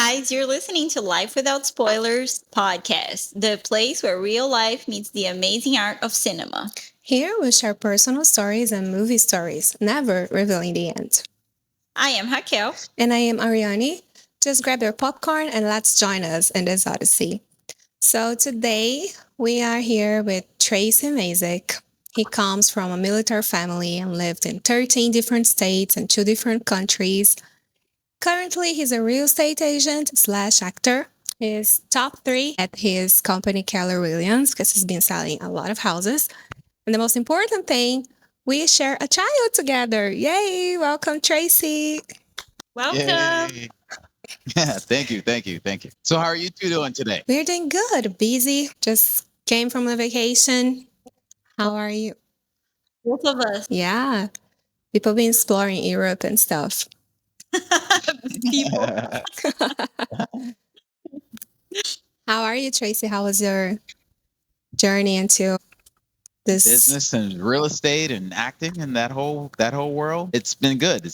guys. You're listening to Life Without Spoilers podcast, the place where real life meets the amazing art of cinema. Here we share personal stories and movie stories, never revealing the end. I am Raquel. And I am Ariane. Just grab your popcorn and let's join us in this odyssey. So today we are here with Tracy Mazik. He comes from a military family and lived in 13 different states and 2 different countries. Currently, he's a real estate agent slash actor. He's top three at his company, Keller Williams, because he's been selling a lot of houses. And the most important thing, we share a child together. Yay! Welcome, Tracy. Welcome. Yay. Yeah, thank you. So how are you two doing today? We're doing good. Busy. Just came from a vacation. How are you? Both of us. Yeah. People been exploring Europe and stuff. People. How are you, Tracy? How was your journey into this Business and real estate and acting and that whole world? It's been good.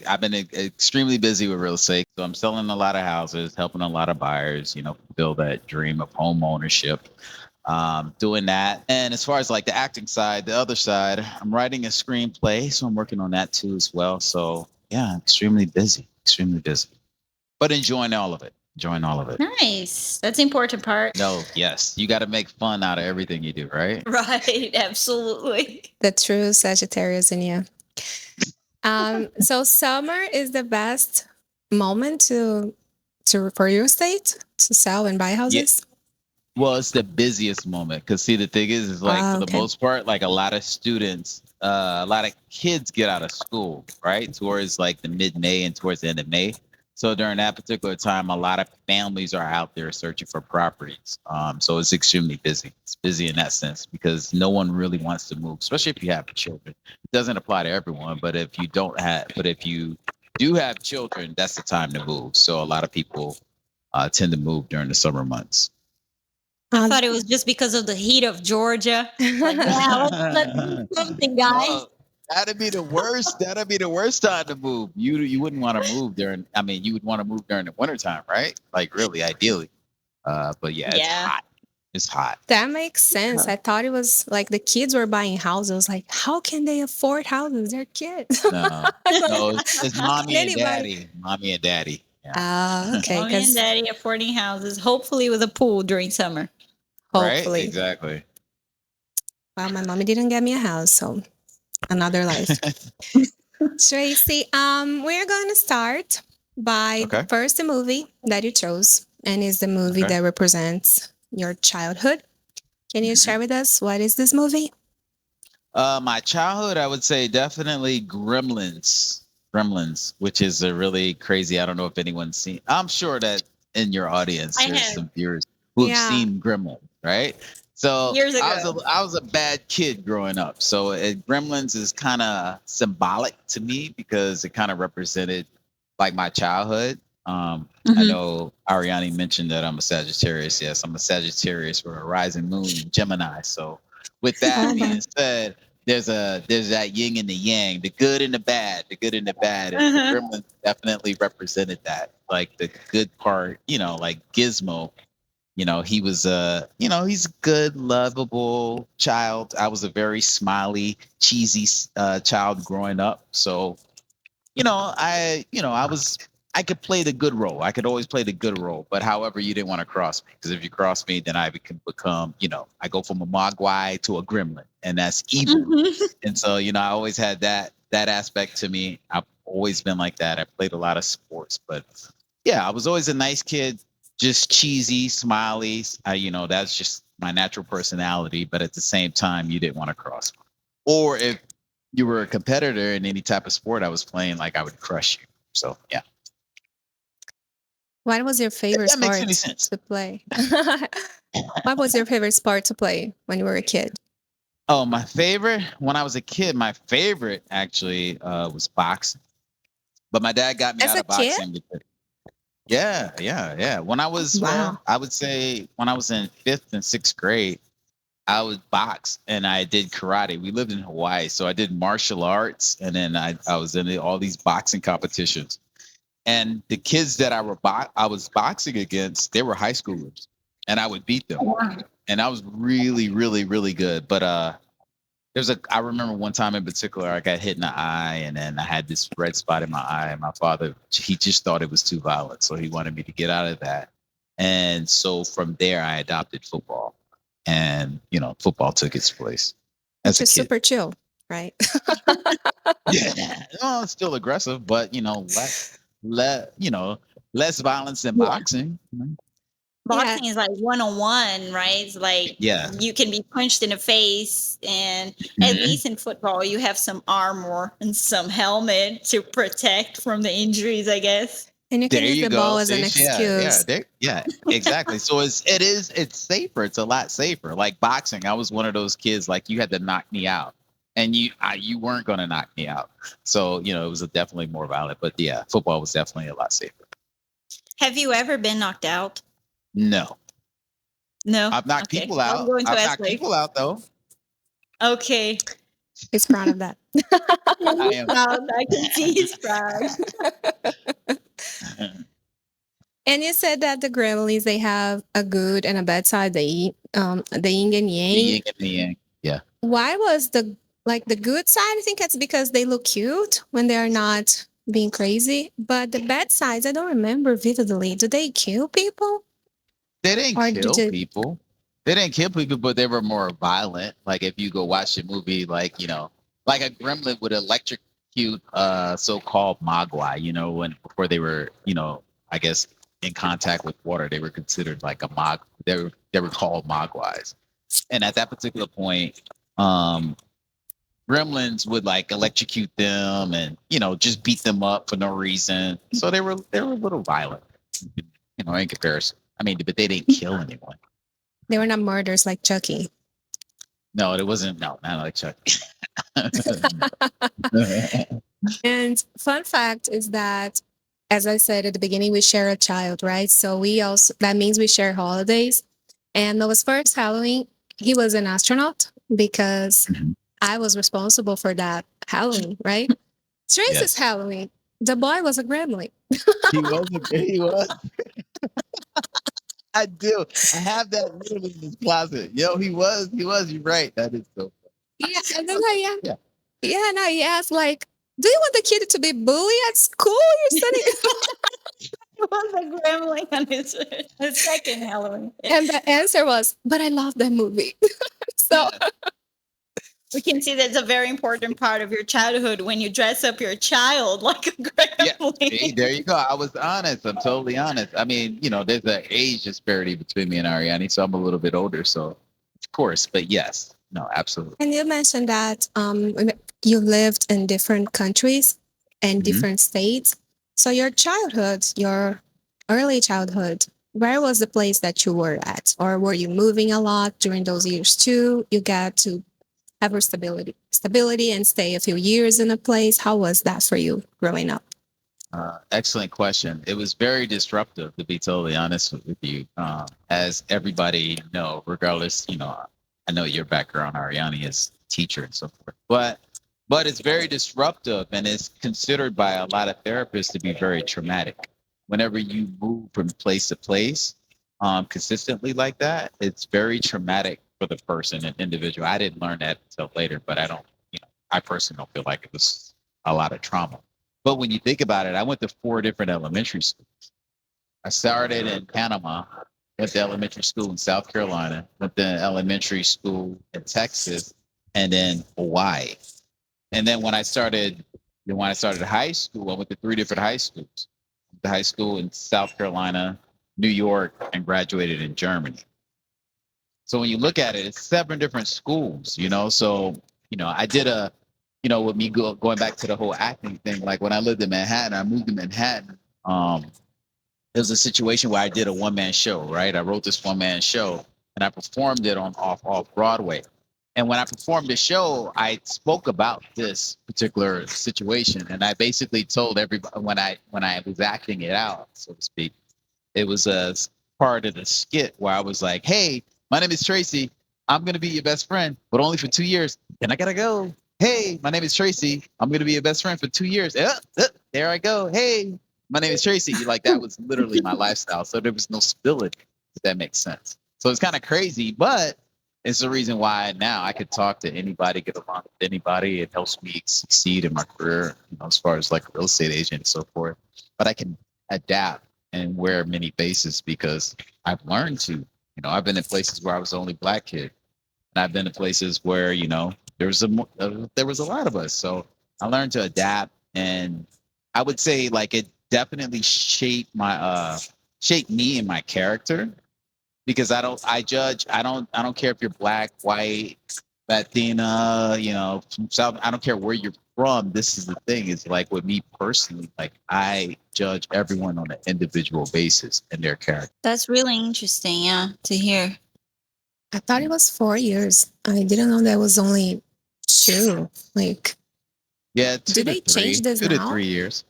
I've been extremely busy with real estate. So I'm selling a lot of houses, helping a lot of buyers, fulfill that dream of home ownership. Doing that. And as far as like the acting side, the other side, I'm writing a screenplay, so I'm working on that too as well. So yeah, extremely busy, but enjoying all of it. Nice. That's the important part. No, yes, you got to make fun out of everything you do, right? Right. Absolutely. the true Sagittarius in you? So summer is the best moment to for real estate to sell and buy houses. Well, it's the busiest moment because see, the thing is like for the most part, like a lot of students, a lot of kids get out of school, right? Towards like the mid-May and towards the end of May. So during that particular time, a lot of families are out there searching for properties. So it's extremely busy. It's busy in that sense because no one really wants to move, especially if you have children. It doesn't apply to everyone, but if you do have children, that's the time to move. So a lot of people tend to move during the summer months. I thought it was just because of the heat of Georgia. Like, yeah, let's do something, guys. Oh, that'd be the worst. That'd be the worst time to move. You wouldn't want to move during. I mean, you would want to move during the wintertime, right? Like really, ideally. But yeah, it's hot. It's hot. That makes sense. I thought it was like the kids were buying houses. Like, how can they afford houses? They're kids. No, it's mommy and daddy. Mommy and daddy. Yeah. Okay. Mommy and daddy affording houses, hopefully with a pool during summer. Hopefully. Right? Exactly. Well, my mommy didn't get me a house, so another life. Tracy, we're going to start by first the movie that you chose, and it's the movie that represents your childhood. Can you share with us what is this movie? My childhood, I would say definitely Gremlins. Gremlins, which is a really crazy. I don't know if anyone's seen. I'm sure that in your audience there's some viewers who've seen Gremlins, right? So years ago, I was a bad kid growing up. So Gremlins is kind of symbolic to me because it kind of represented like my childhood. I know Ariane mentioned that I'm a Sagittarius. Yes, I'm a Sagittarius with a rising moon in Gemini. So with that being said, there's that yin and the yang, the good and the bad, And the Gremlins definitely represented that, like the good part, like Gizmo. He was he's a good, lovable child. I was a very smiley, cheesy child growing up. So, I could play the good role. I could always play the good role. But however, you didn't want to cross me because if you cross me, then I can become, I go from a Mogwai to a Gremlin, and that's evil. And so, I always had that aspect to me. I've always been like that. I played a lot of sports, but yeah, I was always a nice kid, just cheesy, smiley. That's just my natural personality. But at the same time, you didn't want to cross me. Or if you were a competitor in any type of sport I was playing, like I would crush you. So yeah. What was your favorite sport to play? What was your favorite sport to play when you were a kid? Oh, my favorite when I was a kid, my favorite actually was boxing. But my dad got me out of boxing. Because, yeah. When I was, I would say when I was in 5th and 6th grade, I would box and I did karate. We lived in Hawaii, so I did martial arts, and then I was in all these boxing competitions. And the kids that I was boxing against, they were high schoolers, and I would beat them. Wow. And I was really, really, really good. But I remember one time in particular, I got hit in the eye, and then I had this red spot in my eye. And my father, he just thought it was too violent, so he wanted me to get out of that. And so from there, I adopted football, and football took its place Which as a is kid. super chill, right? Yeah, well, it's still aggressive, but less violence than Yeah. boxing. Yeah. Boxing is like one on one, right? It's like Yeah. you can be punched in the face, and at Mhm. least in football, you have some armor and some helmet to protect from the injuries, I guess. And you There can use you the ball go. as See, an excuse. yeah, exactly. So it's safer. It's a lot safer. Like boxing, I was one of those kids. Like you had to knock me out, and you weren't going to knock me out. So it was definitely more violent. But yeah, football was definitely a lot safer. Have you ever been knocked out? No, No. I've knocked Okay. people I was out. going to I've ask knocked like, people out though. okay. He's proud of that. I He's am. proud. I can see his pride. And you said that the Gremlins, they have a good and a bad side. The yin and The yang. yin and the yang. Yeah. Why was the good side? I think it's because they look cute when they are not being crazy. But the bad sides, I don't remember vividly. Do they kill people They didn't or do kill they? people. They didn't kill people, but they were more violent. Like if you go watch a movie, like like a gremlin would electrocute so-called mogwai. When before they were, I guess in contact with water, they were considered like a mog. They were called mogwais. And at that particular point, um, gremlins would like electrocute them and just beat them up for no reason. So they were a little violent, in comparison. I mean, but they didn't kill anyone. They were not murders like Chucky. No, it wasn't. No, not like Chuck. And fun fact is that, as I said at the beginning, we share a child, right? So that means we share holidays. And Noah's first Halloween, he was an astronaut because I was responsible for that Halloween, right? Trace's Yes, Halloween, the boy was a gremlin. he was. He was. I do. I have that literally in this closet. Yo, he was. He was. You're right. That is so. Yeah, and then I, Yeah. yeah, and I asked, like, do you want the kid to be bullied at school? You're sending. It was a gremlin on his second Halloween. And the answer was, but I love that movie. So Yeah. We can see that's a very important part of your childhood when you dress up your child like a Yeah. gremlin. See, there you go. I was honest. I'm totally honest. I mean, there's an age disparity between me and Ariane, so I'm a little bit older. So, of course, but yes, no, absolutely. and you mentioned that you lived in different countries and Mhm. different states. So your childhood, your early childhood, where was the place that you were at? Or were you moving a lot during those years too? You got to have your stability and stay a few years in a place. How was that for you growing up? Excellent question. It was very disruptive, to be totally honest with you. As everybody know, regardless, I know your background, Ariane, is teacher and so forth, but it's very disruptive, and it's considered by a lot of therapists to be very traumatic. Whenever you move from place to place, consistently like that, it's very traumatic for the person and individual. I didn't learn that until later, but I don't, I personally don't feel like it was a lot of trauma. But when you think about it, I went to 4 different elementary schools. I started in Panama, went to elementary school in South Carolina, went to elementary school in Texas, and then Hawaii. And then when I started high school, I went to 3 different high schools. The high school in South Carolina, New York, and graduated in Germany. So when you look at it, it's 7 different schools. So, I did with me going back to the whole acting thing, like when I lived in Manhattan, I moved to Manhattan. It was a situation where I did a one-man show, right? I wrote this one-man show and I performed it on off Broadway. And when I performed the show, I spoke about this particular situation, and I basically told everybody when I was acting it out, so to speak. It was a part of the skit where I was like, "Hey, my name is Tracy. I'm gonna be your best friend, but only for 2 years. Then I gotta go. Hey, my name is Tracy. I'm gonna be your best friend for 2 years. There I go. Hey, My name is Tracy. Like that was literally my lifestyle. So there was no stability, if that makes sense. So it's kind of crazy, but it's the reason why now I could talk to anybody, get along with anybody. It helps me succeed in my career, as far as like a real estate agent and so forth. But I can adapt and wear many faces because I've learned to. I've been in places where I was the only black kid, and I've been in places where there was a lot of us. So I learned to adapt, and I would say like it definitely shaped me and my character because I don't care if you're black, white, Latina, from South. I don't care where you're from. This is the thing. It's like with me personally, like I judge everyone on an individual basis and their character. That's really interesting, yeah, to hear. I thought it was 4 years. I didn't know that was only two. Like, Yeah, do they change this 2 to 3 years.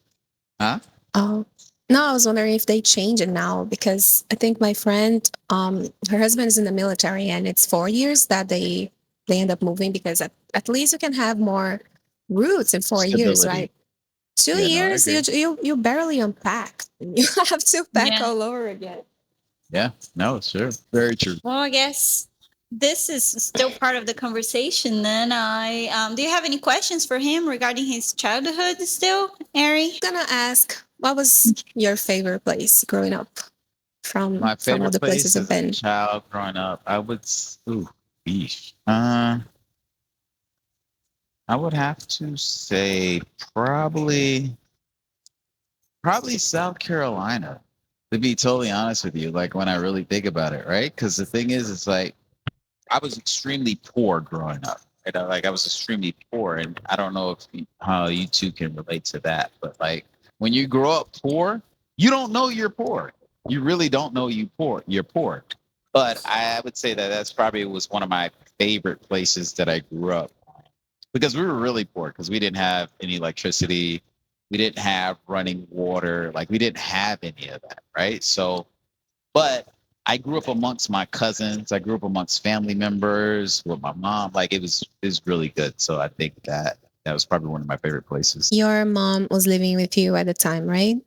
Huh? Oh, no, I was wondering if they change it now because I think my friend, her husband is in the military and it's 4 years that they end up moving because at least you can have more roots in 4 years, Stability. right? Two Yeah, no, I years, agree. you barely unpack. You have to pack Yeah. all over again. Yeah, no, sure. Very true. Well, I guess this is still part of the conversation. Then I do you have any questions for him regarding his childhood still, Ari? I'm gonna ask, what was your favorite place growing up My from all favorite the places place you've as a been? child growing up, ooh, beef. I would have to say probably South Carolina. To be totally honest with you, like when I really think about it, right? Because the thing is, it's like I was extremely poor growing up. Like I was extremely poor, and I don't know how you two can relate to that, but like when you grow up poor, you don't know you're poor. You really don't know You're poor. But I would say that that's probably was one of my favorite places that I grew up because we were really poor because we didn't have any electricity, we didn't have running water, like we didn't have any of that, right? So but I grew up amongst my cousins. I grew up amongst family members with my mom. Like it was really good. So I think that was probably one of my favorite places. Your mom was living with you at the time, right?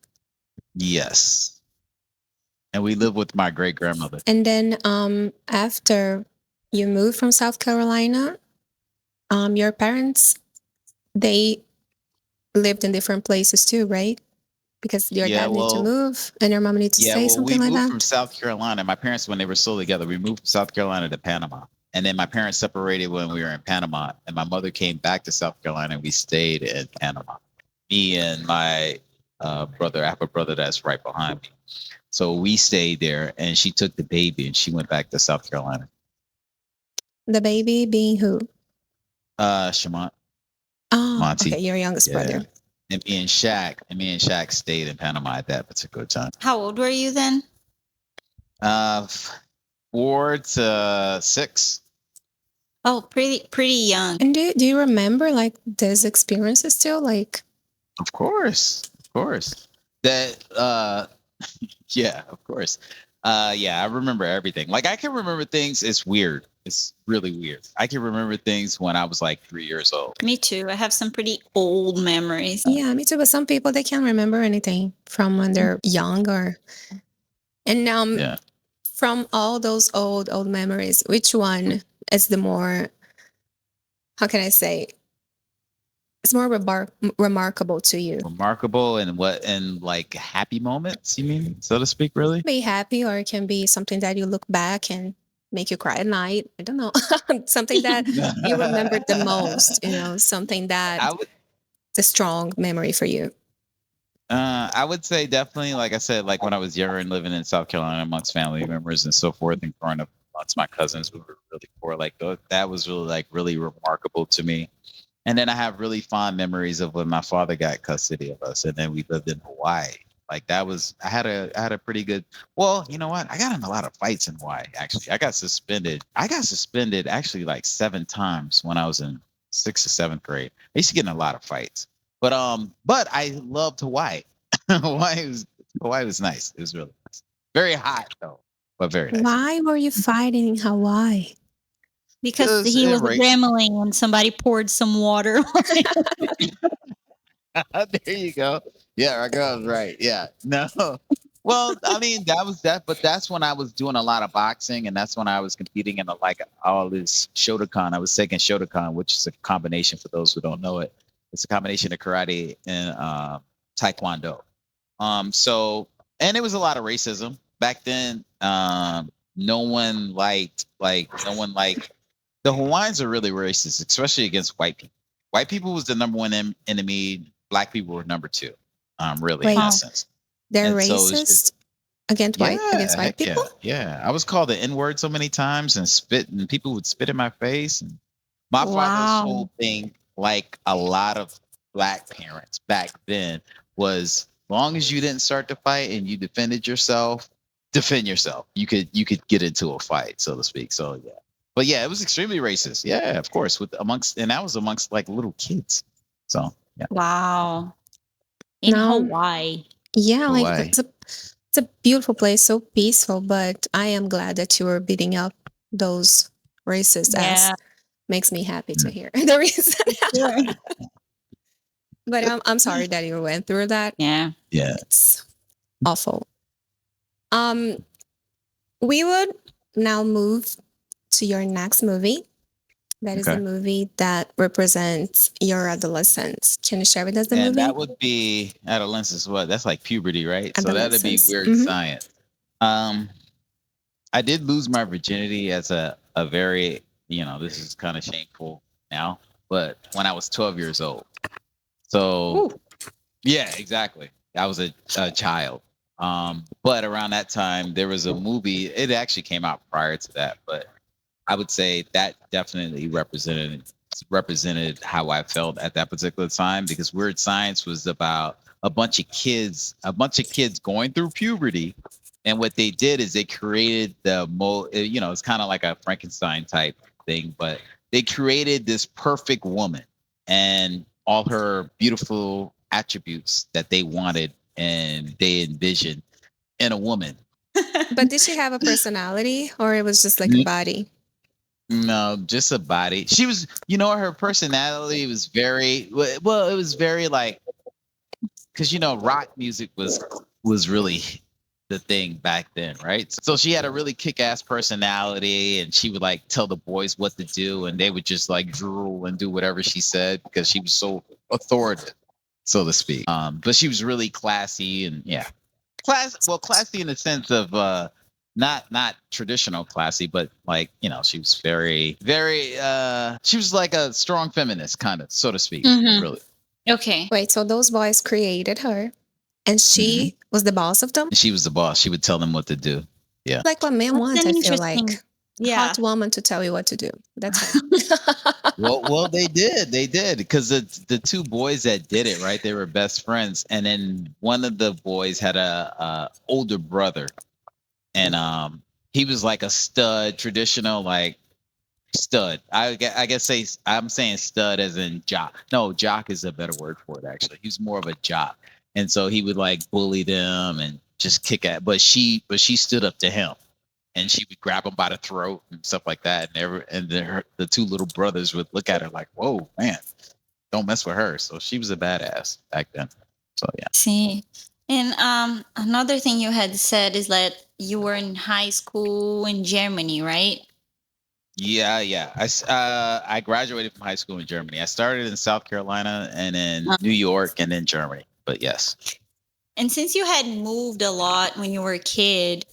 Yes. And we lived with my great grandmother. And then after you moved from South Carolina, your parents, they lived in different places too, right? Because your Yeah, dad needed to well, move and your mom needed to yeah, stay, well, something we like moved from that. South Carolina. My parents, when they were still together, we moved from South Carolina to Panama. And then my parents separated when we were in Panama. And my mother came back to South Carolina and we stayed in Panama. Me and my brother, I have a brother that's right behind me. So we stayed there and she took the baby and she went back to South Carolina. The baby being who? Shamont, Oh, okay, Monty. your youngest Yeah. brother. And me and Shaq stayed in Panama at that particular time. How old were you then? 4 to 6. Oh, pretty young. And do you remember like those experiences still? Like, Of course. Of course. That yeah, of course. Yeah, I remember everything. Like I can remember things. It's weird. It's really weird. I can remember things when I was like 3 years old. Me too. I have some pretty old memories. yeah, me too. But some people, they can't remember anything from when they're young or. And Yeah. from all those old memories, which one is the more, how can I say, it's more remarkable to you? Remarkable and like happy moments, you mean, so to speak, really? Be happy, or it can be something that you look back and make you cry at night. I don't know. Something that you remember the most, something I that would it's a strong memory for you. I would say definitely, like I said, like when I was younger and living in South Carolina amongst family members and so forth, and growing up amongst my cousins who were really poor, like that was really like really remarkable to me. And then I have really fond memories of when my father got custody of us, and then we lived in Hawaii. Like that was I had a pretty good. Well, you know what? I got in a lot of fights in Hawaii. Actually, I got suspended. I got suspended actually like 7 times when I was in sixth or seventh grade. I used to get in a lot of fights. But I loved Hawaii. Hawaii was Hawaii was nice. It was really nice. Very hot though, but very nice. Why were you fighting in Hawaii? Because Because he it was a rained. gremlin and somebody poured some water. There you go. Yeah, our girls, right. Yeah. No. Well, I mean, that was that, but that's when I was doing a lot of boxing, and that's when I was competing in like all this Shotokan. I was taking Shotokan, which is a combination for those who don't know it. It's a combination of karate and taekwondo. So and it was a lot of racism back then. No one liked the Hawaiians are really racist, especially against white people. White people was the number one enemy. Black people were number two. Really in that Wait, Oh, sense. they're And so it's just racist against yeah, white heck people? yeah, yeah. I was called the N word so many times and spit, and people would spit in my face. And my father's wow. whole thing, like a lot of black parents back then, was long as you didn't start the fight and you defended yourself, defend yourself. You could get into a fight, so to speak. So yeah. But yeah, it was extremely racist. Yeah, of course. With amongst and that was amongst like little kids. So yeah. Wow. In No. Hawaii. Yeah, like Hawaii. it's a beautiful place, so peaceful, but I am glad that you were beating up those racist ass. Yeah, Makes me happy to Mm. hear the reason. sure. But I'm sorry that you went through that. Yeah. Yeah. It's awful. Um, we would now move to your next movie. That is the Okay. movie that represents your adolescence. Can you share with us the And movie? that would be adolescence. What? That's like puberty, right? So that'd be Adolescence. weird Hmm. science. Um, I did lose my virginity as a very, this is kind of shameful now, but when I was 12 years old. So Ooh. yeah, exactly. I was a child. But around that time there was a movie. It actually came out prior to that, but I would say that definitely represented how I felt at that particular time because Weird Science was about a bunch of kids going through puberty, and what they did is they created it's kind of like a Frankenstein type thing, but they created this perfect woman and all her beautiful attributes that they wanted and they envisioned in a woman. But did she have a personality or it was just like a body? No, just a body. She was, her personality was very well. It was very like because rock music was really the thing back then, right? So she had a really kick-ass personality, and she would like tell the boys what to do, and they would just like drool and do whatever she said because she was so authoritative, so to speak. But she was really classy and yeah, classy in the sense of not traditional classy, but like she was very very she was like a strong feminist kind of, so to speak, Hmm. really. Okay. Wait, so those boys created her and Hmm. she was the boss of them? And she was the boss. She would tell them what to do. Yeah. Like what men That's want, an I feel interesting. like. Yeah. Hot woman to tell you what to do. That's right. Well, they did, because the two boys that did it, right? They were best friends, and then one of the boys had a older brother, and he was like a stud, traditional like stud. I guess I'm saying stud as in jock. No, jock is a better word for it. Actually, he was more of a jock, and so he would like bully them and just kick at. But she stood up to him, and she would grab him by the throat and stuff like that. And then the two little brothers would look at her like, "Whoa, man, don't mess with her." So she was a badass back then. So yeah. See. And another thing you had said is that you were in high school in Germany, right? Yeah, yeah. I graduated from high school in Germany. I started in South Carolina and in New York and then Germany. But yes. And since you had moved a lot when you were a kid,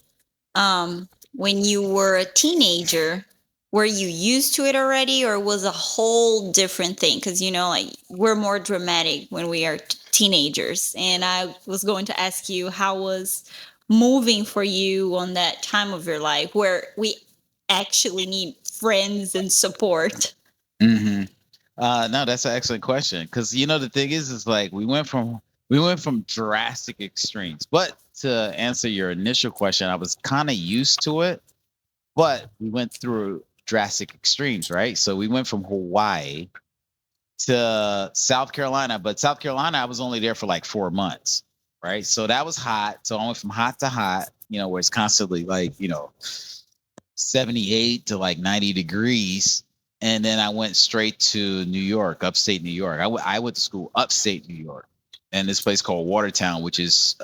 when you were a teenager, were you used to it already, or was a whole different thing? Because like we're more dramatic when we are teenagers. And I was going to ask you, how was moving for you on that time of your life where we actually need friends and support? Hmm. No, that's an excellent question. Because the thing is like we went from drastic extremes. But to answer your initial question, I was kind of used to it, but we went through drastic extremes, right? So we went from Hawaii to South Carolina, but South Carolina, I was only there for like 4 months, right? So that was hot. So I went from hot to hot, where it's constantly like, 78 to like 90 degrees. And then I went straight to New York, upstate New York. I went to school upstate New York. in this place called Watertown, which is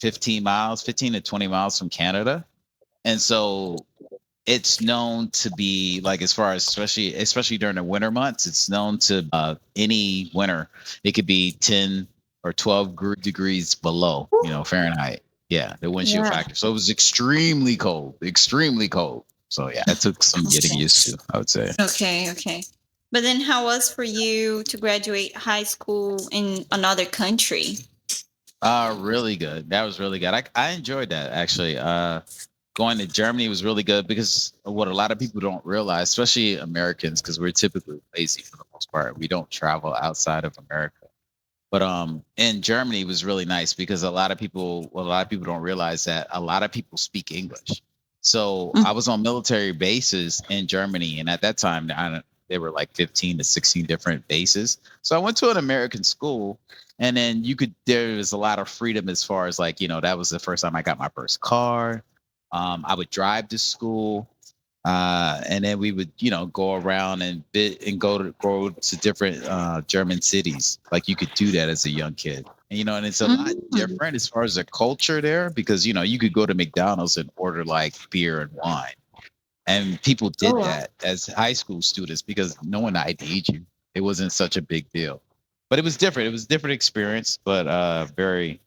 15 miles, 15 to 20 miles from Canada. And so it's known to be like, as far as especially during the winter months, it's known to any winter it could be 10 or 12 degrees below, Fahrenheit. Yeah, the windshield Yeah. factor. So it was extremely cold, extremely cold. So yeah, that took some getting Okay. used to, I would say. Okay, okay. But then how was for you to graduate high school in another country? Really good. That was really good. I enjoyed that actually. Going to Germany was really good because what a lot of people don't realize, especially Americans, because we're typically lazy for the most part. We don't travel outside of America. But in Germany was really nice because a lot of people don't realize that a lot of people speak English. So Mm. I was on military bases in Germany, and at that time, there were like 15 to 16 different bases. So I went to an American school, and then there was a lot of freedom as far as like, that was the first time I got my first car. I would drive to school. And then we would, go around and go to different German cities. Like you could do that as a young kid, and it's a lot Mm. different as far as the culture there because you could go to McDonald's and order like beer and wine, and people Oh, did wow. that as high school students because no one ID'd you. It wasn't such a big deal, but it was different. It was a different experience, but very,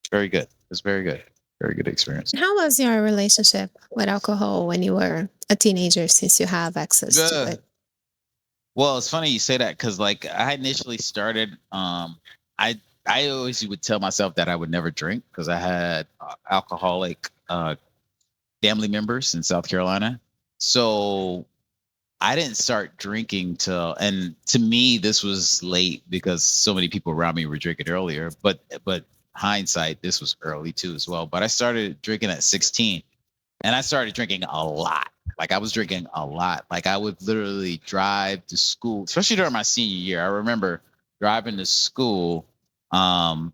very good. It was very good, very good experience. How was your relationship with alcohol when you were a teenager since you have access to Good. it? Well, it's funny you say that because like I initially started, I I always would tell myself that I would never drink because I had alcoholic family members in South Carolina. So I didn't start drinking and to me this was late because so many people around me were drinking earlier. But hindsight, this was early too as well. But I started drinking at 16. And I started drinking a lot. Like I was drinking a lot. Like I would literally drive to school, especially during my senior year. I remember driving to school,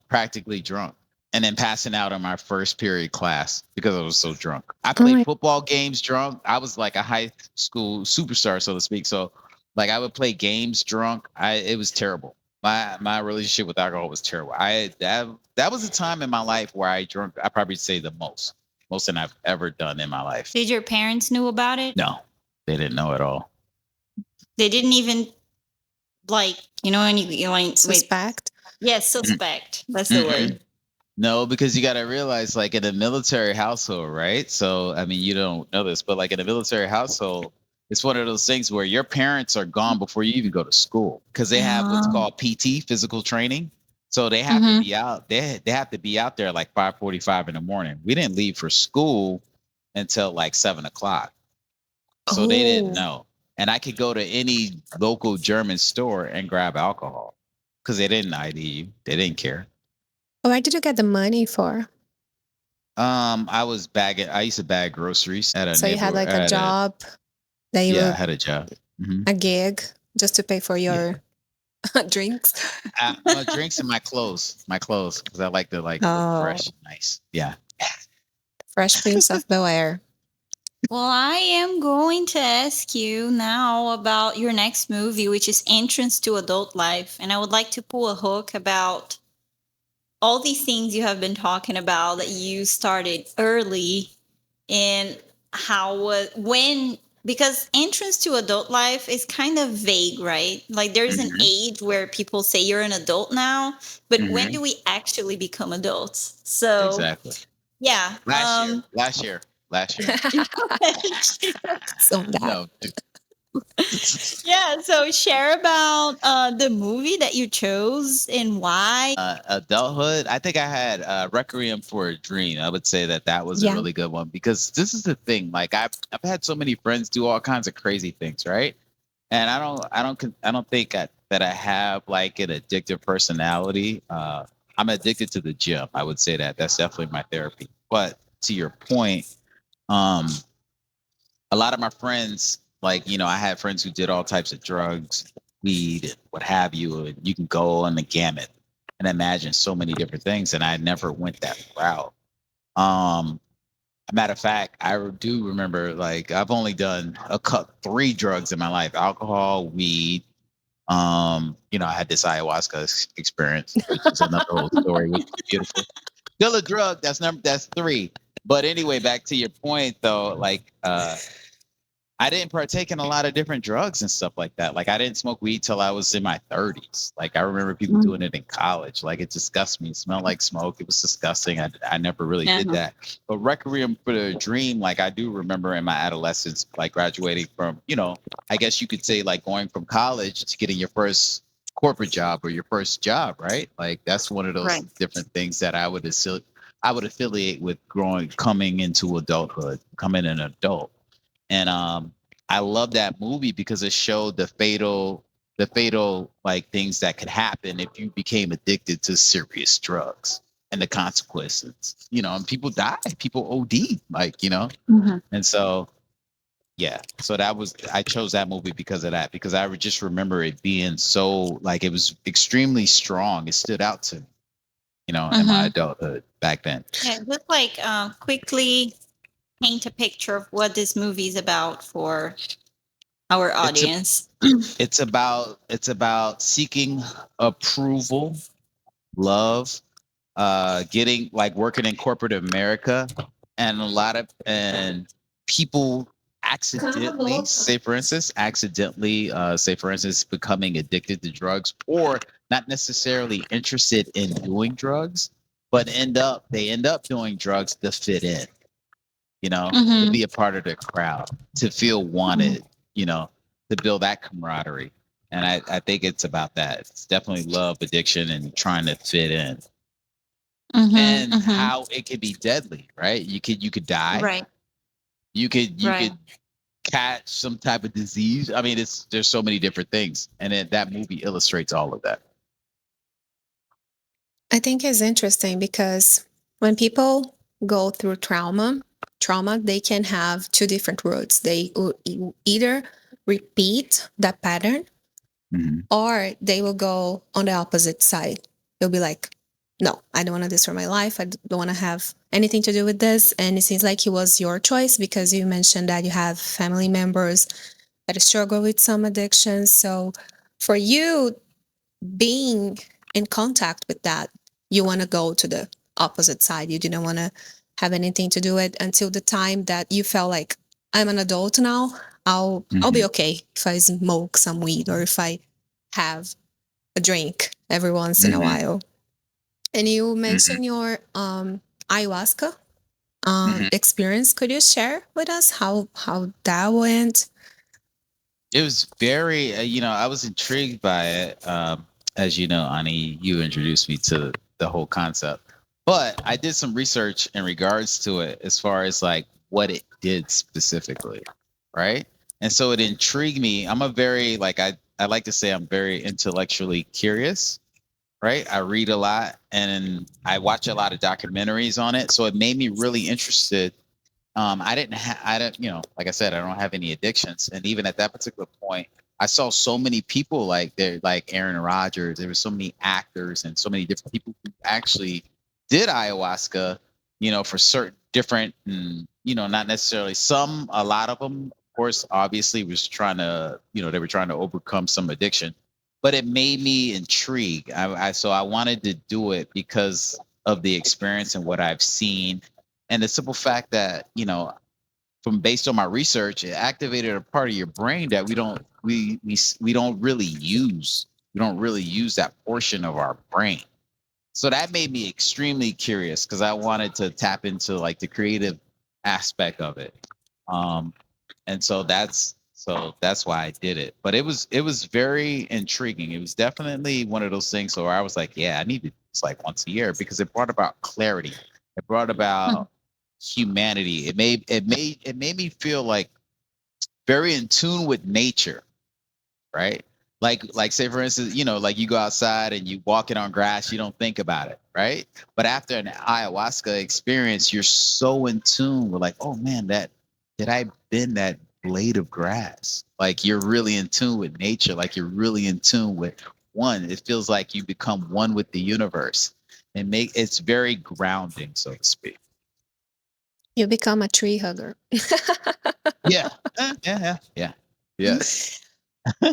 practically drunk, and then passing out on my first period class because I was so drunk. I Oh played my, football games drunk. I was like a high school superstar, so to speak. So like I would play games drunk. It was terrible. My relationship with alcohol was terrible. That was a time in my life where I drank. I probably say the most than I've ever done in my life. Did your parents knew about it? No, they didn't know at all. They didn't even like, and you like wait. suspect? Yes, Mm, suspect. That's the mm-mm. word. No, because you got to realize, like in a military household, right? So, I mean, you don't know this, but like in a military household, it's one of those things where your parents are gone before you even go to school because they have what's Oh. called PT, physical training. So they have to Mhm. be out. They have to be out there like 5:45 in the morning. We didn't leave for school until like 7 o'clock. So they didn't Oh. know. And I could go to any local German store and grab alcohol because they didn't ID you. They didn't care. Where did you get the money for? I used to bag groceries at a So you had neighbor like a at a job that you yeah, I were had a job. Hmm. a gig just to pay for Yeah. your drinks? My drinks and my clothes, because I like to like look Oh, fresh, nice. Yeah. Fresh Prince of Bel-Air. Well, I am going to ask you now about your next movie, which is Entrance to Adult Life. And I would like to pull a hook about all these things you have been talking about that you started early and when because entrance to adult life is kind of vague, right? Like there's an Hmm. age where people say you're an adult now, but when Hmm. do we actually become adults? So Exactly. yeah. Last year. Last year. Last year. So that. No. Yeah, so share about the movie that you chose and why. Adulthood, I think I had Requiem for a Dream. I would say that was a Yeah. really good one because this is the thing. Like I've had so many friends do all kinds of crazy things, right? And I don't think that I have like an addictive personality. I'm addicted to the gym. I would say that's definitely my therapy. But to your point, um, a lot of my friends, like, I had friends who did all types of drugs, weed, and what have you, and you can go on the gamut and imagine so many different things. And I never went that route. Um, a matter of fact, I do remember like I've only done three drugs in my life: alcohol, weed, I had this ayahuasca experience, which is another whole story, which is beautiful. Still a drug. That's three. But anyway, back to your point though, like I didn't partake in a lot of different drugs and stuff like that. Like I didn't smoke weed till I was in my 30s. Like I remember people Mm. doing it in college. Like it disgusted me. It smelled like smoke. It was disgusting. I never really did Uh-huh. that. But Requiem for the Dream, like I do remember in my adolescence, like graduating from, I guess you could say like going from college to getting your first corporate job or your first job, right? Like that's one of those Right. different things that I would affiliate with coming into adulthood, becoming an adult. And I love that movie because it showed the fatal like things that could happen if you became addicted to serious drugs and the consequences. And people die, people OD, Hmm. and so yeah. So I chose that movie because of that, because I would just remember it being so like it was extremely strong. It stood out to me, in my Hmm. adulthood back then. Yeah, just like quickly paint a picture of what this movie is about for our It's a audience. it's about seeking approval, love, getting like working in corporate America, and people accidentally, say for instance, becoming addicted to drugs, or not necessarily interested in doing drugs, but they end up doing drugs to fit in, to Hmm. be a part of the crowd, to feel wanted, you know, to build that camaraderie. And I think it's about that. It's definitely love, addiction, and trying to fit in, Hmm. and Hmm. how it could be deadly, right? You could die. Right. You could Right. catch some type of disease. I mean, there's so many different things, and that movie illustrates all of that. I think it's interesting because when people go through trauma, they can have two different roads. They will either repeat that pattern Hmm. or they will go on the opposite side. They'll be like, no, I don't want this for my life. I don't want to have anything to do with this. And it seems like it was your choice because you mentioned that you have family members that struggle with some addictions. So for you, being in contact with that, you want to go to the opposite side. You didn't want to have anything to do with it until the time that you felt like I'm an adult now. I'll be Hmm. okay if I smoke some weed or if I have a drink every once in a Hmm. while. And you Hmm. mentioned your ayahuasca Hmm. experience. Could you share with us how that went? It was very, I was intrigued by it. As you know, Ani, you introduced me to the whole concept, but I did some research in regards to it as far as like what it did specifically, right? And so it intrigued me. I'm a very like I like to say I'm very intellectually curious, right? I read a lot and I watch a lot of documentaries on it, so it made me really interested. I don't, like I said, I don't have any addictions. And even at that particular point, I saw so many people like they're like Aaron Rodgers. There were so many actors and so many different people who actually did ayahuasca, for certain different, not necessarily a lot of them, of course, obviously was trying to, they were trying to overcome some addiction, but it made me intrigued. So I wanted to do it because of the experience and what I've seen, and the simple fact that, from based on my research, it activated a part of your brain that we don't really use. We don't really use that portion of our brain. So that made me extremely curious because I wanted to tap into like the creative aspect of it. Um, and so that's why I did it. But it was very intriguing. It was definitely one of those things where I was like, yeah, I need to do this like once a year because it brought about clarity. It brought about humanity. It made me feel like very in tune with nature, right? Like say for instance, like you go outside and you walking on grass, you don't think about it, right? But after an ayahuasca experience, you're so in tune with like, oh man, that did I bend that blade of grass? Like you're really in tune with nature, like you're really in tune with one. It feels like you become one with the universe. And it's very grounding, so to speak. You become a tree hugger. Yeah. Yeah, yeah, yeah. Yes.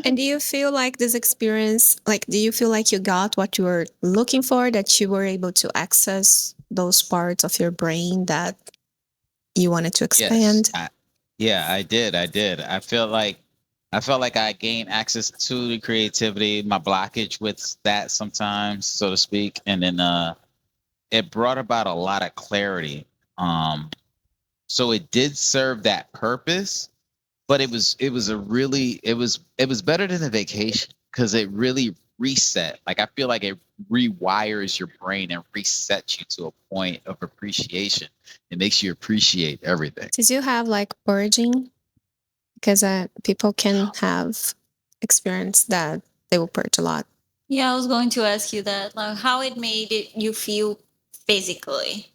And do you feel like this experience, like, do you feel like you got what you were looking for, that you were able to access those parts of your brain that you wanted to Yes. expand? Yeah, I did. I did. I felt like I gained access to the creativity, my blockage with that sometimes, so to speak. And then it brought about a lot of clarity. Um so it did serve that purpose, but it was better than a vacation because it really reset. Like I feel like it rewires your brain and resets you to a point of appreciation. It makes you appreciate everything. Did you have like purging? Because people can have experience that they will purge a lot. Yeah, I was going to ask you that, like how it made it you feel physically.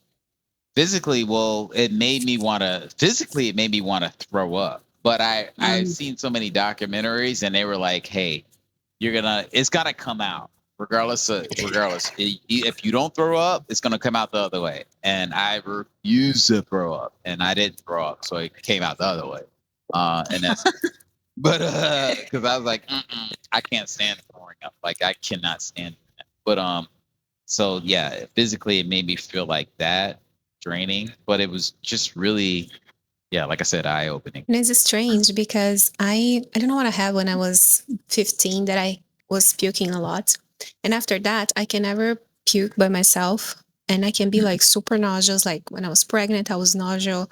Physically, well, it made me want to throw up. But I've Mm. seen so many documentaries and they were like, hey, it's gotta come out regardless. If you don't throw up, it's gonna come out the other way. And I refused to throw up, and I didn't throw up, so it came out the other way. And that's but because I was like, I can't stand throwing up. Like I cannot stand that. But so yeah, physically it made me feel like that draining, but it was just really, yeah, like I said, eye opening. And it's strange because I don't know what I had when I was 15, that I was puking a lot. And after that, I can never puke by myself. And I can be like super nauseous. Like when I was pregnant, I was nausea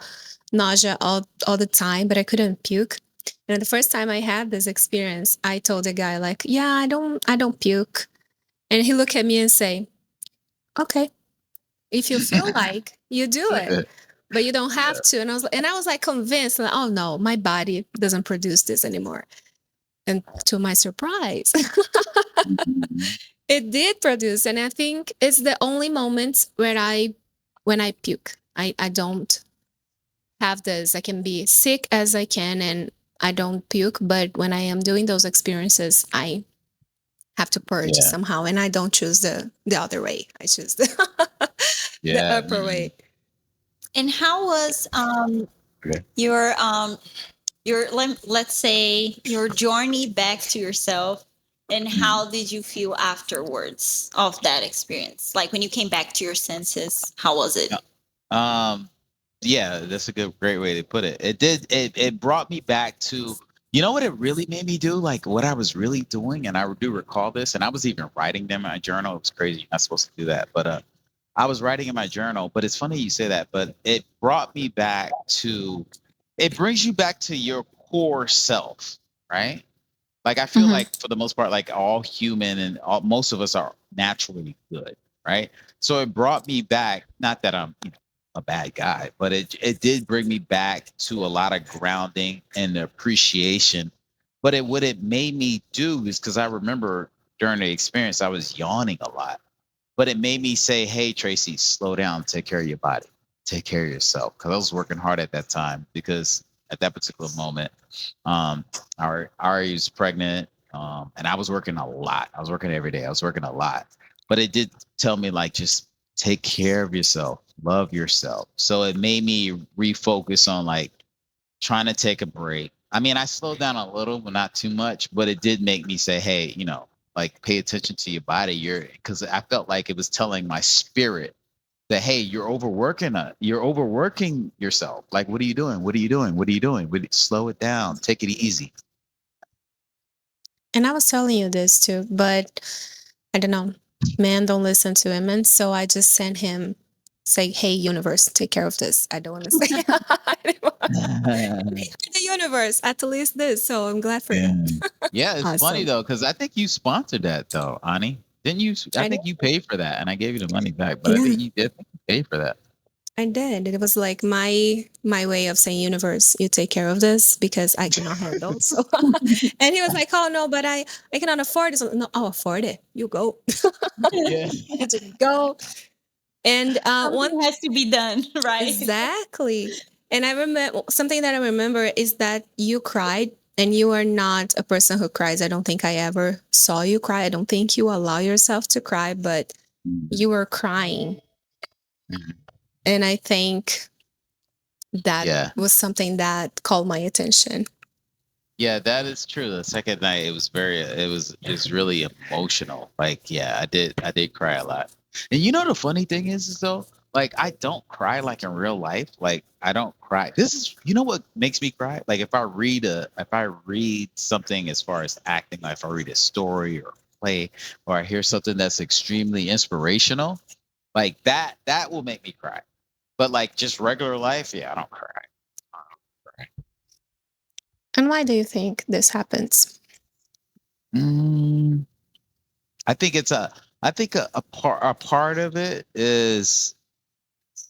all the time, but I couldn't puke. And the first time I had this experience, I told the guy like, "Yeah, I don't puke." And he looked at me and say, "Okay, if you feel like you do it, but you don't have to." And I was like convinced, like, oh no, my body doesn't produce this anymore. And to my surprise, Mhm. it did produce. And I think it's the only moment where when I puke, I don't have this. I can be sick as I can and I don't puke, but when I am doing those experiences, I have to purge Yeah, somehow, and I don't choose the other way. I choose the yeah. upper way. And how was Okay. your let's say your journey back to yourself, and Mhm. how did you feel afterwards of that experience, like when you came back to your senses, how was it? Yeah. Um, yeah, that's a great way to put it. It brought me back to, you know what it really made me do? Like what I was really doing, and I do recall this, and I was even writing them in my journal. It was crazy. You're not supposed to do that, but I was writing in my journal. But it's funny you say that, but it brought me back to, it brings you back to your core self, right? Like I feel Hmm. like for the most part, like all human and most of us are naturally good, right? So it brought me back. Not that I'm, a bad guy, but it did bring me back to a lot of grounding and appreciation. But what it made me do is because I remember during the experience I was yawning a lot, but it made me say, "Hey Tracy, slow down, take care of your body, take care of yourself." Because I was working hard at that time because at that particular moment um, Ari was pregnant, and I was working a lot. I was working every day. I was working a lot, but it did tell me like just take care of yourself, love yourself. So it made me refocus on like trying to take a break. I mean, I slowed down a little, but not too much. But it did make me say, hey, like pay attention to your body. Because I felt like it was telling my spirit that hey, you're overworking yourself. Like, what are you doing? What are you doing? What are you doing? Slow it down. Take it easy. And I was telling you this too, but I don't know. Men don't listen to women, so I just sent him say, "Hey, universe, take care of this." I don't want to say anymore. The universe, at least this. So I'm glad for you. Yeah. Yeah, it's funny Awesome. though, because I think you sponsored that though, Ani. Didn't you? I I did. think you paid for that, and I gave you the money back. But I Yeah, think you did pay for that. I did. It was like my way of saying, "Universe, you take care of this because I cannot handle." So, and he was like, "Oh no, but I cannot afford it." So, no, I'll afford it. You go. Yeah. You just go. And one Something has to be done, right? exactly. And I remember something that I remember is that you cried, and you are not a person who cries. I don't think I ever saw you cry. I don't think you allow yourself to cry, but Mhm. you were crying. Mhm. And I think that Yeah. was something that called my attention. Yeah, that is true. The second night, it was really emotional. Like, yeah, I did cry a lot. And you know, the funny thing is though, like, I don't cry like in real life. Like, I don't cry. This is, you know, what makes me cry? Like, if I read something as far as acting, like if I read a story or play, or I hear something that's extremely inspirational, like that will make me cry. But like just regular life, yeah, I don't cry. I don't cry. And why do you think this happens? Mm, I think it's I think a part of it is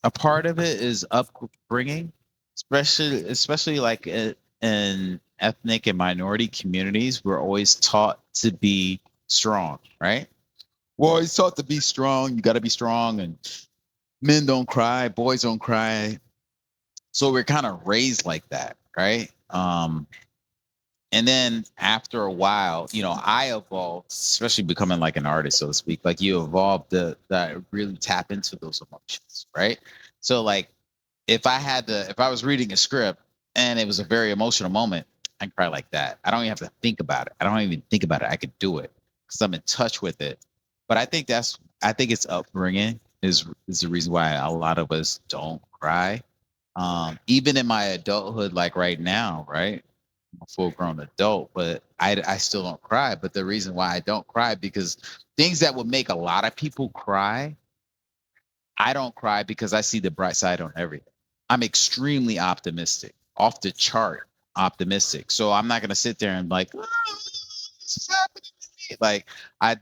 upbringing, especially like in ethnic and minority communities. We're always taught to be strong, right? We're always taught to be strong. You got to be strong, and men don't cry, boys don't cry. So we're kind of raised like that, right? And then after a while, you know, I evolved, especially becoming like an artist, so to speak. Like you evolved that really tap into those emotions, right? So like if I was reading a script and it was a very emotional moment, I can cry like that. I don't even have to think about it. I don't even think about it. I could do it because I'm in touch with it. But I think it's upbringing is the reason why a lot of us don't cry. Even in my adulthood, like right now, right? I'm a full grown adult, but I still don't cry. But the reason why I don't cry because things that would make a lot of people cry, I don't cry because I see the bright side on everything. I'm extremely optimistic, off the chart optimistic. So I'm not gonna sit there and like, "Oh, this is happening to me." Like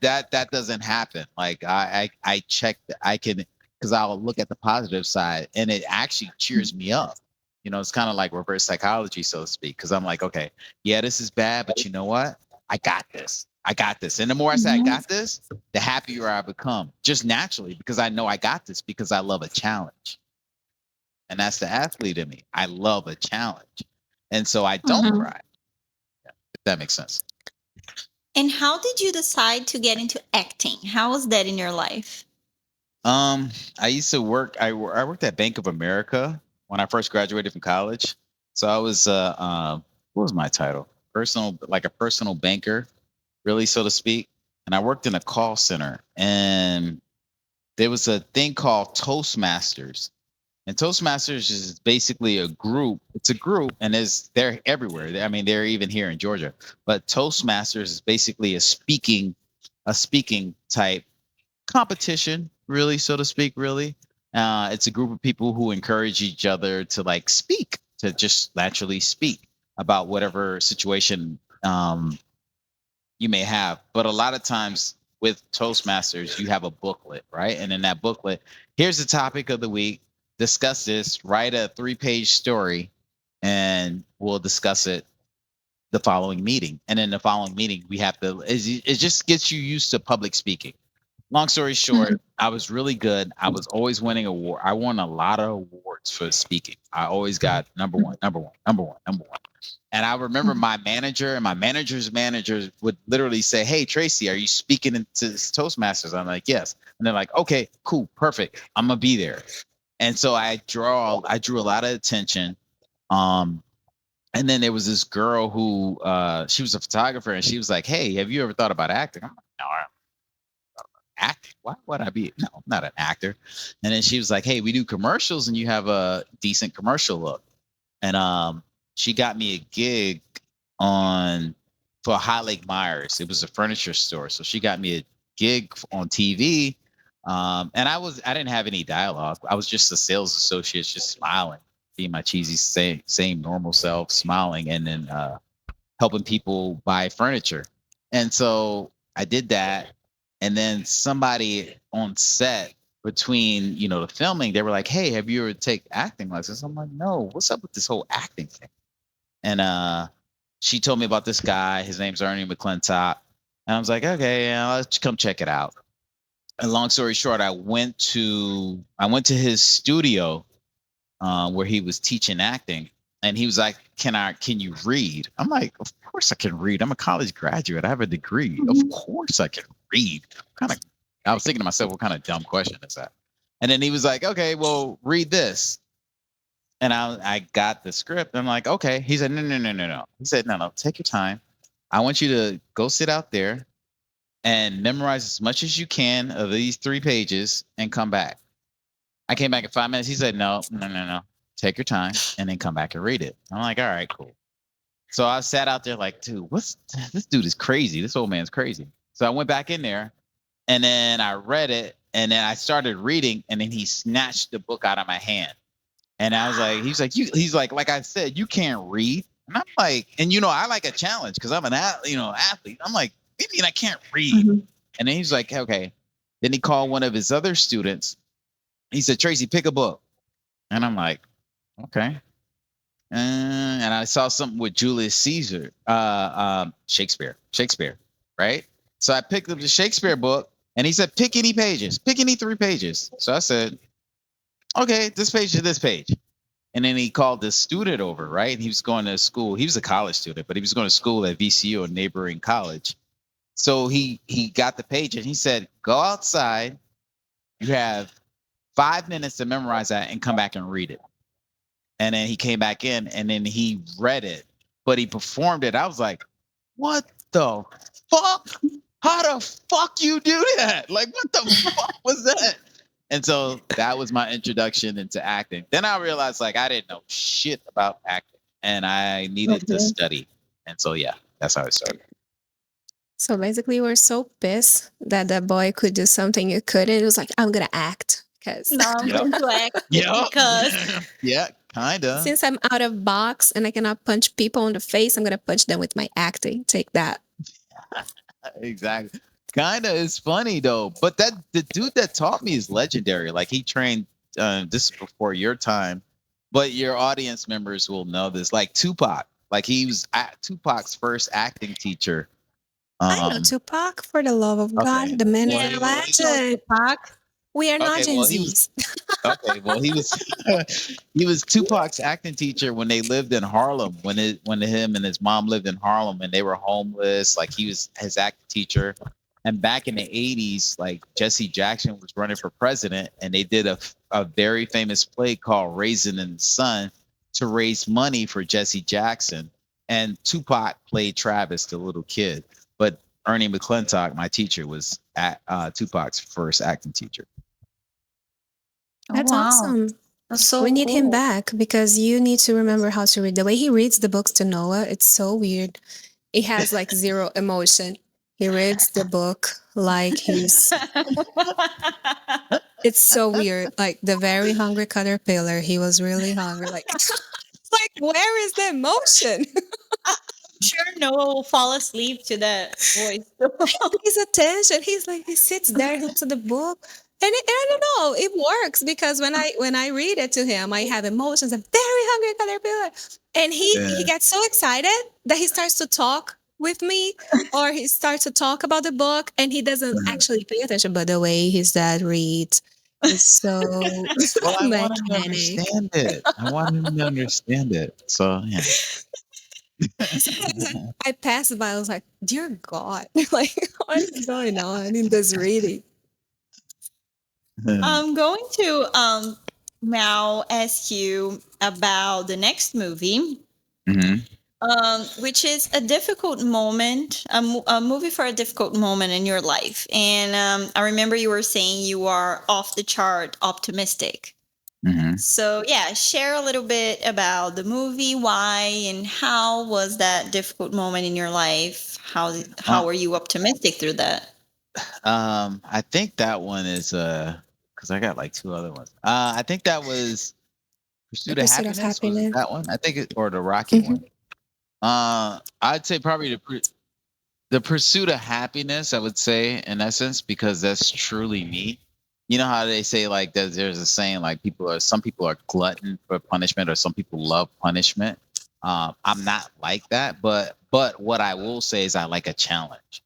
that doesn't happen. Like I check that I can because I'll look at the positive side and it actually cheers me up. You know, it's kind of like reverse psychology, so to speak. Because I'm like, okay, yeah, this is bad, but you know what? I got this. I got this. And the more I say I Mhm. got this, the happier I become just naturally because I know I got this because I love a challenge. And that's the athlete in me. I love a challenge. And so I don't Mhm. cry, if that makes sense. And how did you decide to get into acting? How was that in your life? Um, I used to work, I worked at Bank of America when I first graduated from college. So I was, what was my title? Like a personal banker, really, so to speak. And I worked in a call center and there was a thing called Toastmasters. And Toastmasters is basically a group. It's a group, and they're everywhere. I mean, they're even here in Georgia. But Toastmasters is basically a speaking type competition, really, so to speak. Really, it's a group of people who encourage each other to like speak, to just naturally speak about whatever situation you may have. But a lot of times with Toastmasters, you have a booklet, right? And in that booklet, here's the topic of the week. Discuss this, write a 3-page story, and we'll discuss it the following meeting. And in the following meeting, we have to, it just gets you used to public speaking. Long story short, Mhm. I was really good. I was always winning award. I won a lot of awards for speaking. I always got number one, number one, number one, number one. And I remember Mhm. my manager and my manager's manager would literally say, "Hey, Tracy, are you speaking into Toastmasters?" I'm like, "Yes." And they're like, "Okay, cool, perfect. I'm gonna be there." And so I drew a lot of attention. Um, and then there was this girl who she was a photographer and she was like, "Hey, have you ever thought about acting?" I'm like, "No, I'm acting. Why would I be? No, I'm not an actor." And then she was like, "Hey, we do commercials and you have a decent commercial look." And she got me a gig on for High Lake Myers. It was a furniture store, so she got me a gig on TV. And I didn't have any dialogue. I was just a sales associate, just smiling, being my cheesy same normal self, smiling, and then helping people buy furniture. And so I did that, and then somebody on set between the filming, they were like, "Hey, have you ever take acting lessons?" I'm like, "No, what's up with this whole acting thing?" And she told me about this guy. His name's Ernie McClintock, and I was like, "Okay, yeah, let's come check it out." And long story short, I went to his studio where he was teaching acting, and he was like, Can you read?" I'm like, "Of course I can read. I'm a college graduate. I have a degree. Of Mhm. course I can read." Kind of, I was thinking to myself, what kind of dumb question is that? And then he was like, "Okay, well, read this." And I got the script. I'm like, okay. He said, no, no, no, no, no. He said, no, no, take your time. I want you to go sit out there and memorize as much as you can of these 3 pages and come back. I came back in 5 minutes. He said, no, no, no, no. Take your time and then come back and read it. I'm like, all right, cool. So I sat out there like, dude, what's this dude is crazy. This old man's crazy. So I went back in there and then I read it and then I started reading and then he snatched the book out of my hand. And I was like, he's like I said, you can't read. And I'm like, and I like a challenge because I'm an athlete. I'm like, what do you mean I can't read? Mhm. And then he's like, okay. Then he called one of his other students. He said, Tracy, pick a book. And I'm like, okay. And I saw something with Julius Caesar, Shakespeare, right? So I picked up the Shakespeare book, and he said, pick any pages, pick any 3 pages. So I said, okay, this page to this page. And then he called the student over, right? And he was going to school. He was a college student, but he was going to school at VCU, a neighboring college. So he got the page, and he said, go outside. You have 5 minutes to memorize that and come back and read it. And then he came back in and then he read it, but he performed it. I was like, what the fuck? How the fuck you do that? Like, what the fuck was that? And so that was my introduction into acting. Then I realized like I didn't know shit about acting and I needed to Okay. study. And so yeah, that's how it started. So basically, you were so pissed that the boy could do something you couldn't. It was like, I'm gonna act because No, I'm Yep. going to act Yep. because Yeah, kinda. since I'm out of box and I cannot punch people in the face, I'm gonna punch them with my acting. Take that. Exactly. Kinda is funny though. But that the dude that taught me is legendary. Like he trained this is before your time, but your audience members will know this. Like Tupac. Like he was Tupac's first acting teacher. I know Um Tupac, for the love of okay. God, the man is Well, yeah, a I know legend. Tupac. We are not okay, Gen well he was Zs. okay, well he was he was Tupac's acting teacher when they lived in Harlem. When him and his mom lived in Harlem and they were homeless, like he was his acting teacher. And back in the 80s, like Jesse Jackson was running for president and they did a very famous play called Raisin in the Sun to raise money for Jesse Jackson. And Tupac played Travis, the little kid. But Ernie McClintock, my teacher, was Tupac's first acting teacher. Oh, That's wow. awesome. That's so We need him cool. back because you need to remember how to read. The way he reads the books to Noah, it's so weird. He has like zero emotion. He reads the book like it's so weird. Like the very hungry caterpillar, he was really hungry. Like, like where is the emotion? Sure, Noah will fall asleep to that voice. His attention. He's like he sits there, he looks at the book, and I don't know. It works because when I read it to him, I have emotions. A very hungry caterpillar, and he Yeah. gets so excited that he starts to talk with me, or he starts to talk about the book, and he doesn't actually pay attention. But the way his dad reads is so Well, I want him to mechanic. understand it. I want him to understand it. So yeah. Sometimes I pass by, I was like, "Dear God, like what is going on in this reading?" I'm going to now ask you about the next movie, Mhm. which is a difficult moment, a movie for a difficult moment in your life. And I remember you were saying you are off the chart optimistic. Mhm. So yeah, share a little bit about the movie, why and how was that difficult moment in your life? How Uh, were you optimistic through that? I think that one is because I got like 2 other ones. I think that was The Pursuit of Pursuit of Happiness. Was it Happiness. that one? I think it or the Rocky Mhm. one. I'd say probably the Pursuit of Happiness. I would say in essence because that's truly me. You know how they say like there's a saying like some people are glutton for punishment or some people love punishment. I'm not like that, but what I will say is I like a challenge.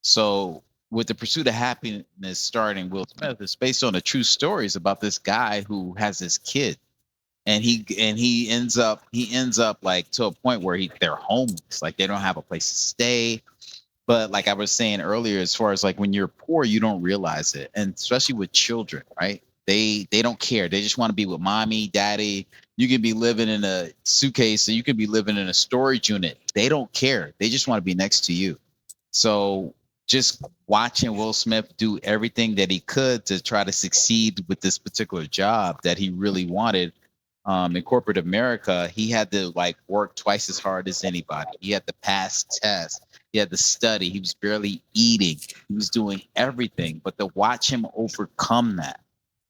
So with the Pursuit of Happiness starting Will Smith, it's based on a true stories about this guy who has this kid and he ends up like to a point where they're homeless, like they don't have a place to stay. But like I was saying earlier, as far as like when you're poor, you don't realize it, and especially with children, right? They don't care. They just want to be with mommy, daddy. You can be living in a suitcase, so you could be living in a storage unit. They don't care. They just want to be next to you. So just watching Will Smith do everything that he could to try to succeed with this particular job that he really wanted, in corporate America, he had to like work twice as hard as anybody. He had to pass tests. He had to study. He was barely eating. He was doing everything. But to watch him overcome that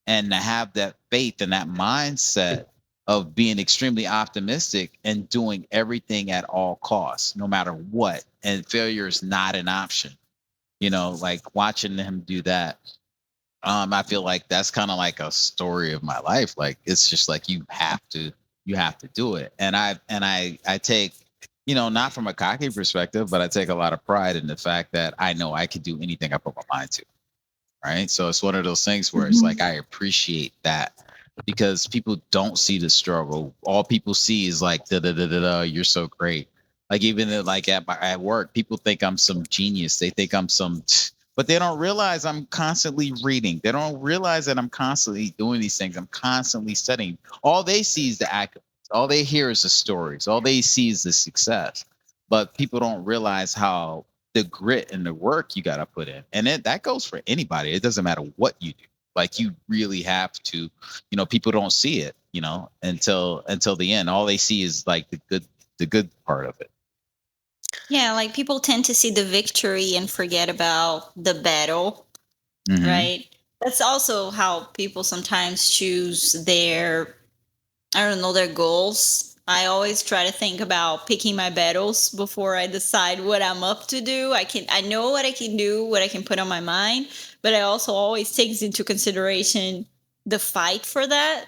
and to have that faith and that mindset of being extremely optimistic and doing everything at all costs, no matter what, and failure is not an option. Like watching him do that, I feel like that's kind of like a story of my life. Like it's just like you have to do it. And I take, not from a cocky perspective, but I take a lot of pride in the fact that I know I can do anything I put my mind to. Right. So it's one of those things where it's like Mhm. I appreciate that because people don't see the struggle. All people see is like da da da da da. You're so great. Like even like at work, people think I'm some genius. They think I'm some, but they don't realize I'm constantly reading. They don't realize that I'm constantly doing these things. I'm constantly studying. All they see is the accolades. All they hear is the stories. All they see is the success. But people don't realize how the grit and the work you got to put in, and that goes for anybody. It doesn't matter what you do. Like you really have to, people don't see it, until the end. All they see is like the good part of it. Yeah, like people tend to see the victory and forget about the battle, Hmm. right? That's also how people sometimes choose their, I don't know, their goals. I always try to think about picking my battles before I decide what I'm up to do. I know what I can do, what I can put on my mind, but I also always takes into consideration the fight for that,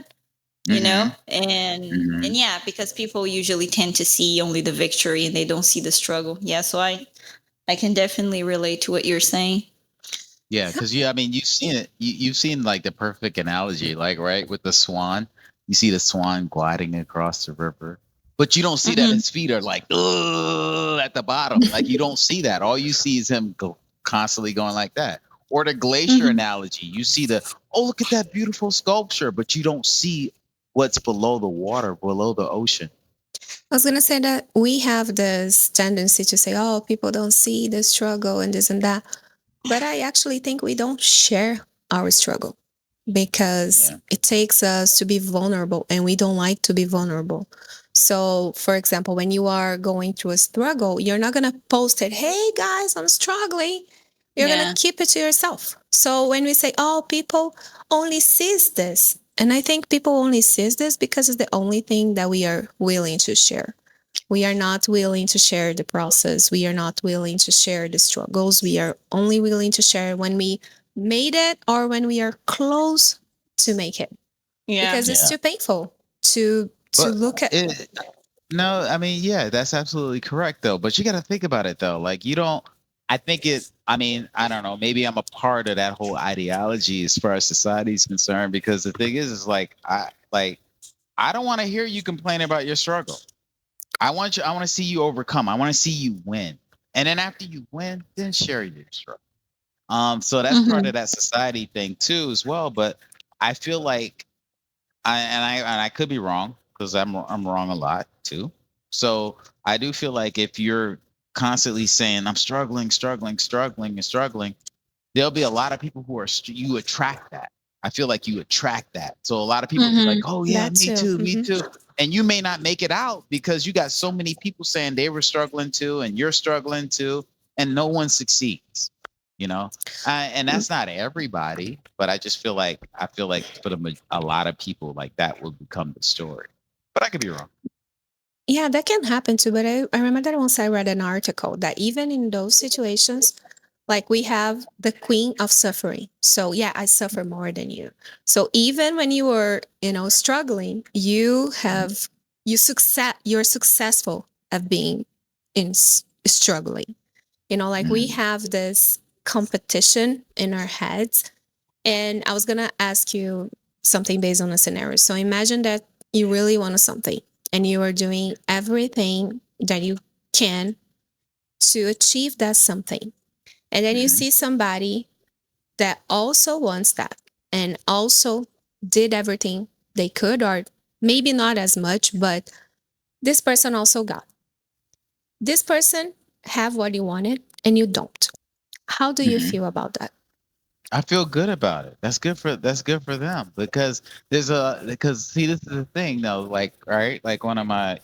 Hmm. and Hmm. yeah, because people usually tend to see only the victory and they don't see the struggle. Yeah, so I can definitely relate to what you're saying. Yeah, because I mean, you've seen it. You've seen like the perfect analogy, like right with the swan. You see the swan gliding across the river, but you don't see that Hmm. his feet are like ugh, at the bottom. Like you don't see that. All you see is him constantly going like that. Or the glacier Hmm. analogy. You see look at that beautiful sculpture, but you don't see what's below the water, below the ocean. I was going to say that we have this tendency to say, oh, people don't see the struggle and this and that. But I actually think we don't share our struggle because Yeah. it takes us to be vulnerable and we don't like to be vulnerable. So, for example, when you are going through a struggle, you're not going to post it, hey guys, I'm struggling. You're going to Yeah. keep it to yourself. So, when we say, oh, people only sees this, and I think people only sees this because it's the only thing that we are willing to share. We are not willing to share the process. We are not willing to share the struggles. We are only willing to share when we made it or when we are close to make it Yeah. because it's Yeah. too painful to But look at. it No, I mean, yeah, that's absolutely correct though. But you got to think about it though. Like you don't I think I mean, I don't know, maybe I'm a part of that whole ideology as far as society is concerned because the thing is like I don't want to hear you complain about your struggle. I want to see you overcome. I want to see you win. And then after you win, then share your struggle. So that's part Hmm. of that society thing too as well, but I feel like I could be wrong because I'm wrong a lot too. So I do feel like if you're constantly saying I'm struggling, struggling, struggling, and struggling, there'll be a lot of people who you attract that. I feel like you attract that. So a lot of people be like, Hmm. "Oh yeah, That me too. too, me Mhm. too," and you may not make it out because you got so many people saying they were struggling too, and you're struggling too, and no one succeeds. You know, and that's not everybody, but I feel like for a lot of people, like that will become the story. But I could be wrong. Yeah, that can happen too. But I remember that once I read an article that even in those situations, like we have the queen of suffering. So yeah, I suffer more than you. So even when you were, struggling, you're successful at being struggling. Like we Mhm. have this competition in our heads. And I was gonna ask you something based on a scenario. So imagine that you really want something and you are doing everything that you can to achieve that something. And then you Mhm. see somebody that also wants that and also did everything they could or maybe not as much, but this person also got. This person have what you wanted and you don't. How do you Mhm. feel about that? I feel good about it. That's good for them because because see, this is the thing though, like, right, like one of my,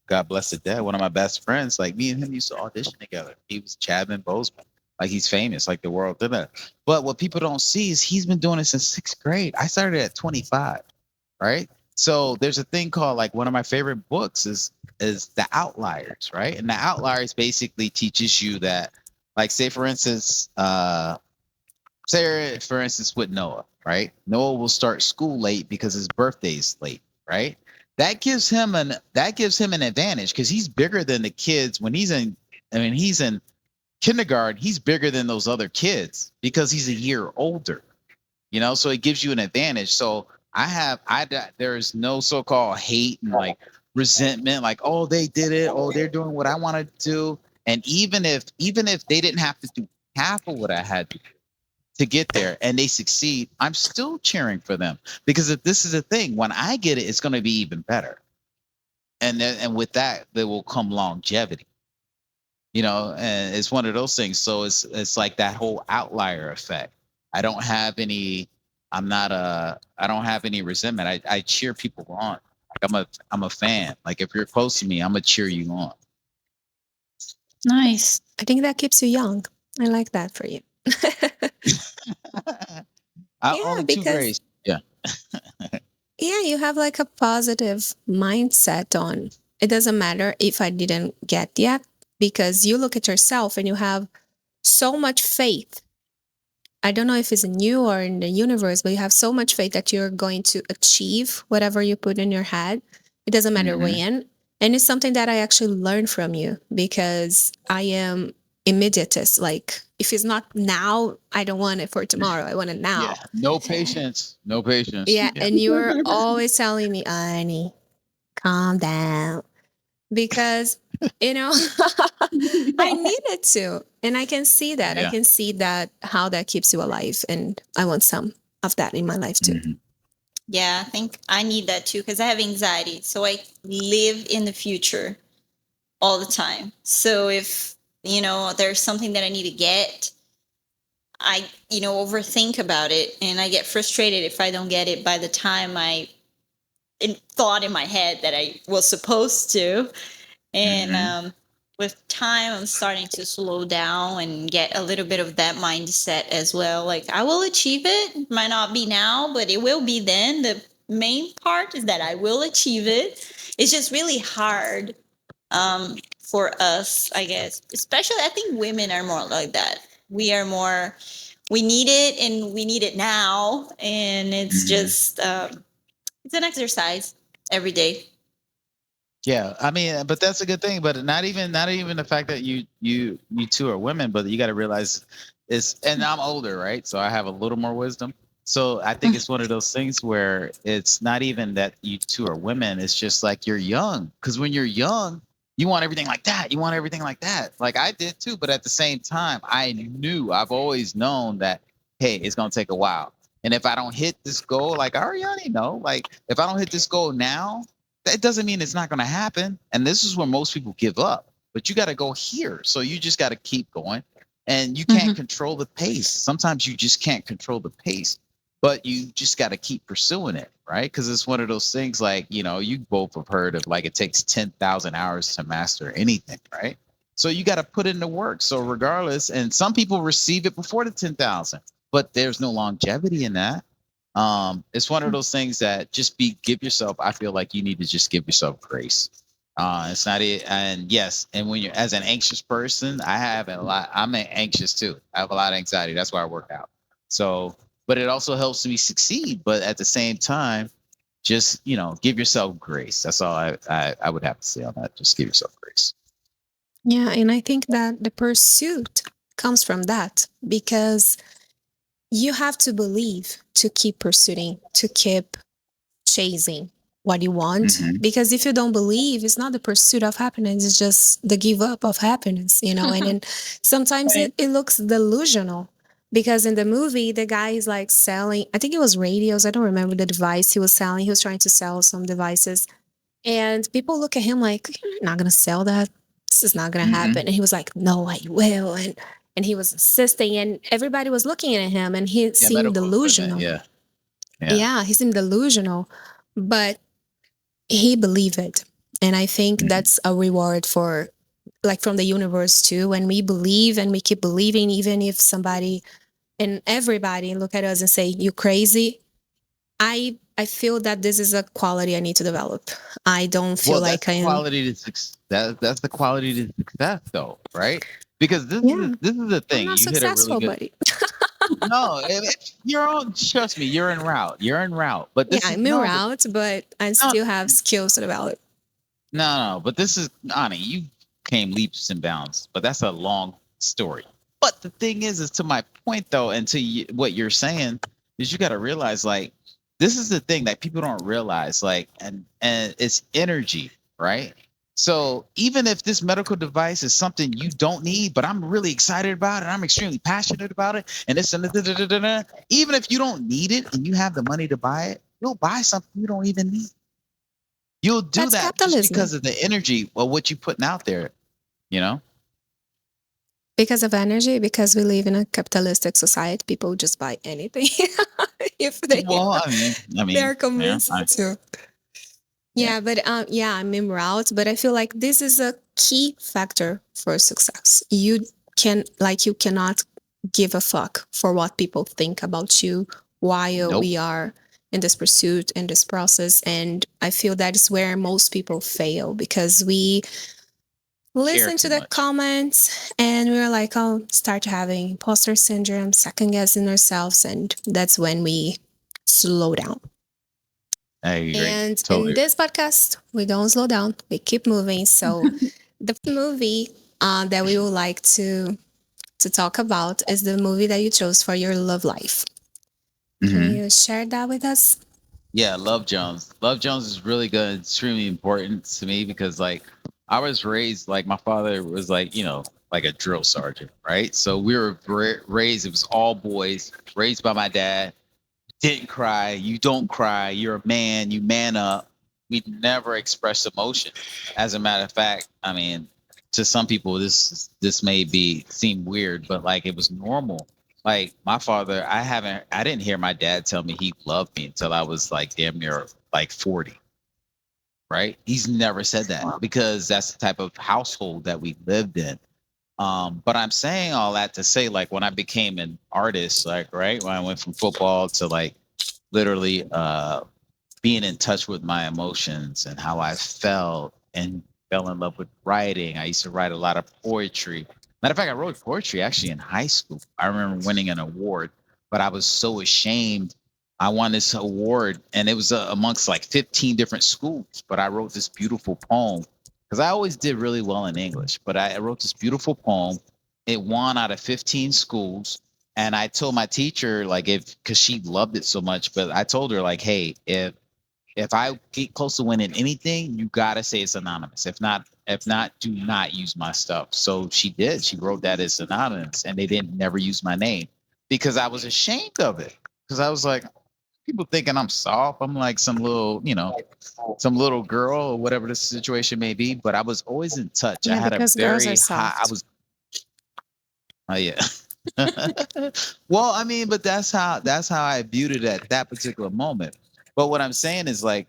God bless the dead, one of my best friends, like me and him used to audition together. He was Chadman Boseman, like he's famous, like the world did that. But what people don't see is he's been doing it since sixth grade. I started at 25, right? So there's a thing called, like, one of my favorite books is The Outliers, right? And The Outliers basically teaches you that, like, say for instance, say for instance with Noah, right? Noah will start school late because his birthday's late, right? That gives him an advantage because he's bigger than the kids when he's in. I mean, he's in kindergarten. He's bigger than those other kids because he's a year older. So it gives you an advantage. So there is no so-called hate and like resentment, like, oh, they did it, oh, they're doing what I want to do. And even if they didn't have to do half of what I had to get there and they succeed, I'm still cheering for them because if this is a thing, when I get it, it's going to be even better. And with that, there will come longevity. And it's one of those things. So it's like that whole outlier effect. I don't have any. I don't have any resentment. I cheer people on. Like I'm a fan. Like if you're close to me, I'm gonna cheer you on. Nice. I think that keeps you young. I like that for you. I Yeah, only two because grades. Yeah. yeah, you have like a positive mindset on it doesn't matter if I didn't get yet because you look at yourself and you have so much faith. I don't know if it's in you or in the universe, but you have so much faith that you're going to achieve whatever you put in your head. It doesn't matter Hmm. when. And it's something that I actually learned from you because I am immediatist. Like, if it's not now, I don't want it for tomorrow. I want it Yeah. now. No patience. No patience. Yeah. Yeah. And you're always telling me, Annie, calm down. Because, you know, I needed to. And I can see that. I Yeah. can see that how that keeps you alive. And I want some of that in my life too. Hmm. Yeah, I think I need that too because I have anxiety. So I live in the future all the time. So if, there's something that I need to get, I, overthink about it and I get frustrated if I don't get it by the time thought in my head that I was supposed to. And Hmm. with time, I'm starting to slow down and get a little bit of that mindset as well. Like, I will achieve it. Might not be now, but it will be then. The main part is that I will achieve it. It's just really hard for us, I guess. Especially, I think women are more like that. We are more, we need it and we need it now. And it's Hmm. just, it's an exercise every day. Yeah, I mean, but that's a good thing. But not even the fact that you two are women, but you got to realize and I'm older, right? So I have a little more wisdom. So I think it's one of those things where it's not even that you two are women. It's just like you're young. Because when you're young, you want everything like that. You want everything like that. Like I did too. But at the same time, I've always known that, hey, it's gonna take a while. And if I don't hit this goal, like I already know, like if I don't hit this goal now, that doesn't mean it's not going to happen. And this is where most people give up. But you got to go here. So you just got to keep going. And you can't Mhm. control the pace. Sometimes you just can't control the pace, but you just got to keep pursuing it, right? Because it's one of those things like, you both have heard of like it takes 10,000 hours to master anything, right? So you got to put in the work. So regardless, and some people receive it before the 10,000, but there's no longevity in that. It's one of those things that give yourself, I feel like you need to just give yourself grace. It's not it. And yes, and when you're as an anxious person, I'm anxious too. I have a lot of anxiety. That's why I work out. So, but it also helps me succeed. But at the same time, just, give yourself grace. That's all I would have to say on that. Just give yourself grace. Yeah. And I think that the pursuit comes from that because you have to believe to keep pursuing, to keep chasing what you want. Hmm. Because if you don't believe, it's not the pursuit of happiness, it's just the give up of happiness, And then sometimes Right. it looks delusional. Because in the movie, the guy is like selling, I think it was radios. I don't remember the device he was selling. He was trying to sell some devices. And people look at him like, "You're not going to sell that. This is not going to Hmm. happen." And he was like, "No, I will." And he was insisting, and everybody was looking at him, and he Yeah, seemed medical equipment. delusional. Yeah, yeah. Yeah, he seemed delusional, but he believed it. And I think Mhm. that's a reward for, like, from the universe too. When we believe and we keep believing, even if somebody and everybody look at us and say, "You crazy." I feel that this is a quality I need to develop. I don't feel Well, that's like the I am. quality to that's the quality to success, though, right? Because Yeah, this is the I'm thing. not You hit a really successful, good. buddy. No, you're on. Trust me, you're en route. You're en route. But Yeah, this is I'm no, but out, but I no, still have skills to develop. no. But this is Ani. You came leaps and bounds, but that's a long story. But the thing is to my point though, and to what you're saying is, you got to realize like this is the thing that people don't realize, like, and it's energy, right? So even if this medical device is something you don't need, but I'm really excited about it, I'm extremely passionate about it, and it's even if you don't need it and you have the money to buy it, you'll buy something you don't even need. You'll do That's that just capitalism. because of the energy of what you putting out there, you know? Because of energy, because we live in a capitalistic society, people just buy anything if Well, I they mean, are yeah, convinced to. yeah, Yeah, but yeah, I'm in route, but I feel like this is a key factor for success. You cannot give a fuck for what people think about you while nope, we are in this pursuit, in this process. And I feel that is where most people fail, because we care listen to too the much. comments and we're like, oh, start having imposter syndrome, second guessing ourselves, and that's when we slow down. I agree, And in totally this podcast, we don't slow down, we keep moving. So agree. the movie that we would like to talk about is the movie that you chose for your love life. Can Hmm. you share that with us? Yeah, Love Jones. Love Jones is really good, extremely important to me because like I was raised like my father was like, like a drill sergeant, right? So we were raised, it was all boys, raised by my dad. Didn't cry, you don't cry, you're a man, you man up. We never express emotion. As a matter of fact, I mean, to some people this may be seem weird, but like it was normal. Like my father, I didn't hear my dad tell me he loved me until I was like damn near like 40, right? He's never said that Wow. because that's the type of household that we lived in. But I'm saying all that to say, like, when I became an artist, like, right, when I went from football to like literally being in touch with my emotions and how I felt and fell in love with writing. I used to write a lot of poetry. Matter of fact, I wrote poetry actually in high school. I remember winning an award, but I was so ashamed. I won this award, and it was amongst like 15 different schools. But I wrote this beautiful poem because I always did really well in English. But I wrote this beautiful poem. It won out of 15 schools, and I told my teacher, like, if because she loved it so much, but I told her, like, hey, if I get close to winning anything, you gotta say it's anonymous. If not, do not use my stuff. So she did. She wrote that as anonymous, and they didn't never use my name because I was ashamed of it. Because I was like, people thinking I'm soft. I'm like some little, some little girl or whatever the situation may be. But I was always in touch. I Yeah, had a because girls are very high. I soft. was. Oh yeah. Well, I mean, but that's how I viewed it at that particular moment. But what I'm saying is like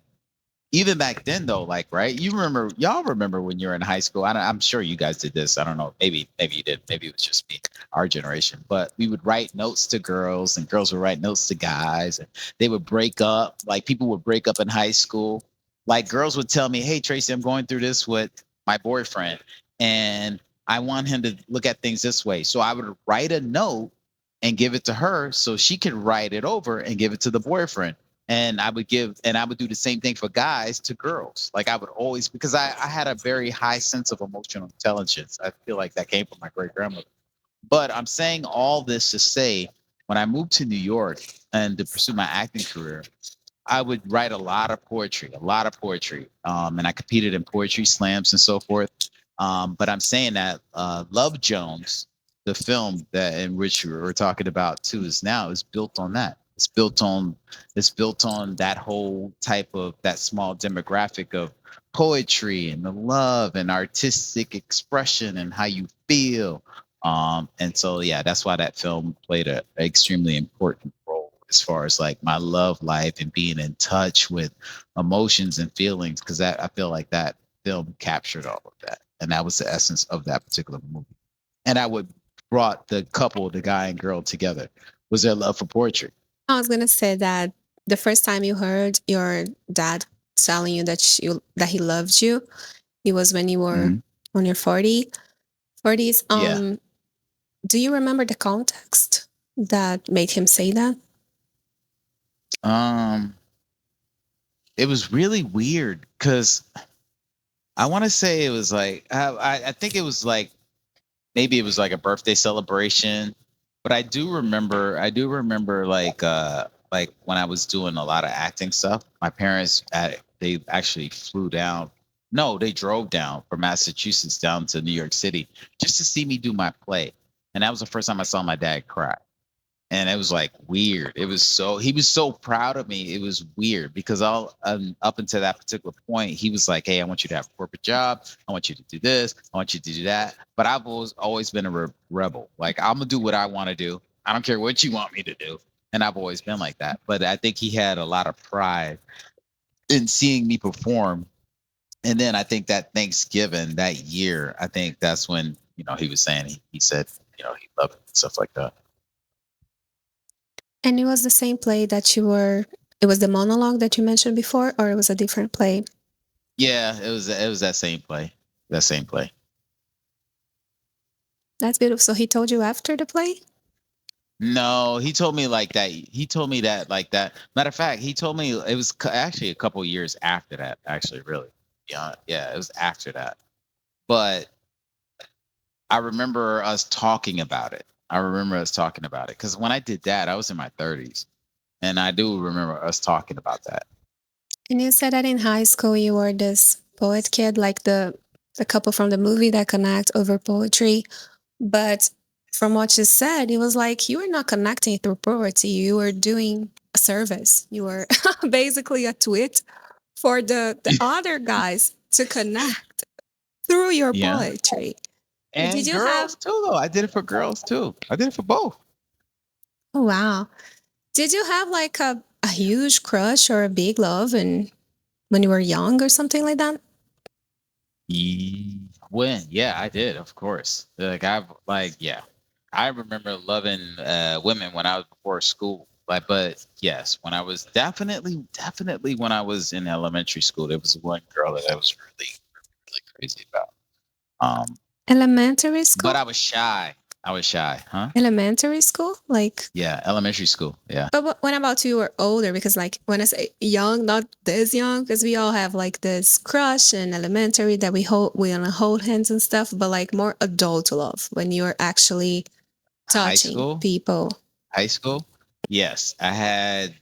even back then though, like right, y'all remember when you were in high school. I'm sure you guys did this. I don't know, maybe you did, maybe it was just me, our generation, but we would write notes to girls and girls would write notes to guys, and they would break up. Like people would break up in high school. Like girls would tell me, hey Tracy, I'm going through this with my boyfriend, and I want him to look at things this way. So I would write a note and give it to her so she could write it over and give it to the boyfriend. And I would do the same thing for guys to girls. Like I would always, because I had a very high sense of emotional intelligence. I feel like that came from my great grandmother. But I'm saying all this to say, when I moved to New York and to pursue my acting career, I would write a lot of poetry, a lot of poetry. And I competed in poetry slams and so forth. But I'm saying that Love Jones the film that in which we were talking about too is now is built on that. It's built on that whole type of that small demographic of poetry and the love and artistic expression and how you feel. And so yeah, that's why that film played a extremely important role as far as like my love life and being in touch with emotions and feelings, because I feel like that film captured all of that, and that was the essence of that particular movie. And I would brought the couple, the guy and girl, together was their love for poetry. I was gonna say that the first time you heard your dad telling you that he loved you, it was when you were Mhm. on your 40s. Yeah. Do you remember the context that made him say that? Um, it was really weird because I want to say it was like I think it was like maybe it was like a birthday celebration, but I do remember like when I was doing a lot of acting stuff, my parents they actually flew down. No, they drove down from Massachusetts down to New York City just to see me do my play. And that was the first time I saw my dad cry. And it was like weird. He was so proud of me. It was weird because all up until that particular point, he was like, "Hey, I want you to have a corporate job. I want you to do this. I want you to do that." But I've always been a rebel. Like I'm gonna do what I want to do. I don't care what you want me to do. And I've always been like that. But I think he had a lot of pride in seeing me perform. And then I think that Thanksgiving that year, I think that's when he was saying he said he loved it and stuff like that. And it was the same play that you were. It was the monologue that you mentioned before, or it was a different play. Yeah, it was that same play. That same play. That's beautiful. So he told you after the play. No, he told me like that. He told me that like that. Matter of fact, he told me it was actually a couple years after that. Actually, really. Yeah, yeah, it was after that. But I remember us talking about it. I remember us talking about it because when I did that, I was in my 30s, and I do remember us talking about that. And you said that in high school you were this poet kid, like the couple from the movie that connect over poetry. But from what you said, it was like you were not connecting through poetry. You were doing a service. You were basically a tweet for the other guys to connect through your Yeah, poetry. Did and you have? girls too. Though I did it for girls too. I did it for both. Oh wow! Did you have like a huge crush or a big love, and when you were young or something like that? When yeah, I did, of course. Yeah. I remember loving women when I was before school. Like, but yes, when I was definitely when I was in elementary school, there was one girl that I was really, really crazy about. Um, Elementary but school? I was shy. I was shy, huh? Elementary school? Like, Yeah, elementary school. Yeah. but when about you were older? Because, like, when I say young, not this young, because we all have like this crush in elementary that we wanna hold hands and stuff, but like more adult love when you're actually High touching school. people. High school. Yes, I had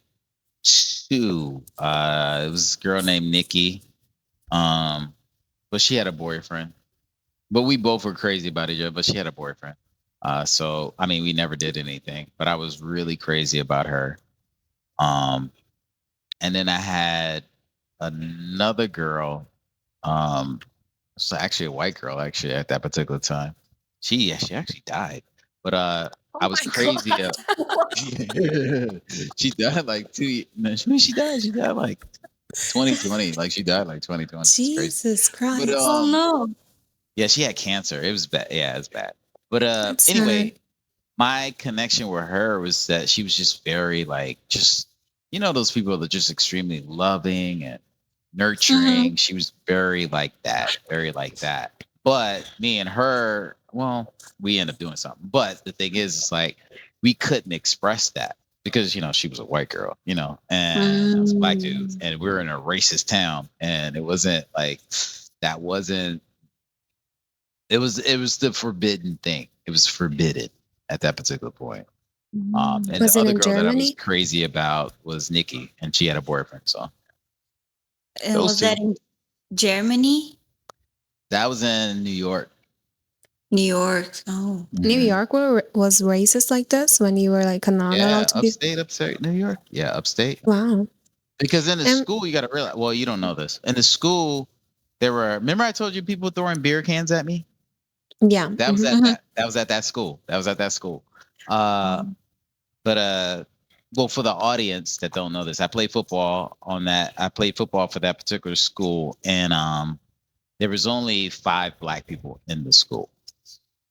two. It was this girl named Nikki. Um, but she had a boyfriend. But we both were crazy about each other. But she had a boyfriend. So I mean, we never did anything. But I was really crazy about her. Um, and then I had another girl. Um, it's actually a white girl. Actually, at that particular time, she actually died. But I Oh was my god! crazy. She died like no, she died. She died like 2020. Like she died like 2020. It's crazy. Jesus But Christ, Oh no. yeah, she had cancer. It was bad. Yeah, it was bad. But that's sad. anyway, my connection with her was that she was just very like just those people that are just extremely loving and Mm-hmm. nurturing. She was very like that, very like that. But me and her, well, we ended up doing something. But the thing is like we couldn't express that because she was a white girl, and I was a black dude, Mm. and we were in a racist town, and it wasn't like that wasn't it was the forbidden thing. It was forbidden at that particular point. Mm. And the Was it other in girl that I was Germany? crazy about was Nikki, and she had a boyfriend. So And those was that two. in Germany? That was in New York. New York. Oh. New Mhm. York was racist like this when you were like not allowed Yeah, to be. upstate New York. Yeah, upstate. Wow. Because in the And school, you got to realize. Well, you don't know this. In the school, there were. Remember, I told you people throwing beer cans at me. yeah. That was at Hmm. Mhm. that. That was at that school. That was at that school. Uh, but well, for the audience that don't know this, I played football on that. I played football for that particular school, and there was only 5 black people in the school.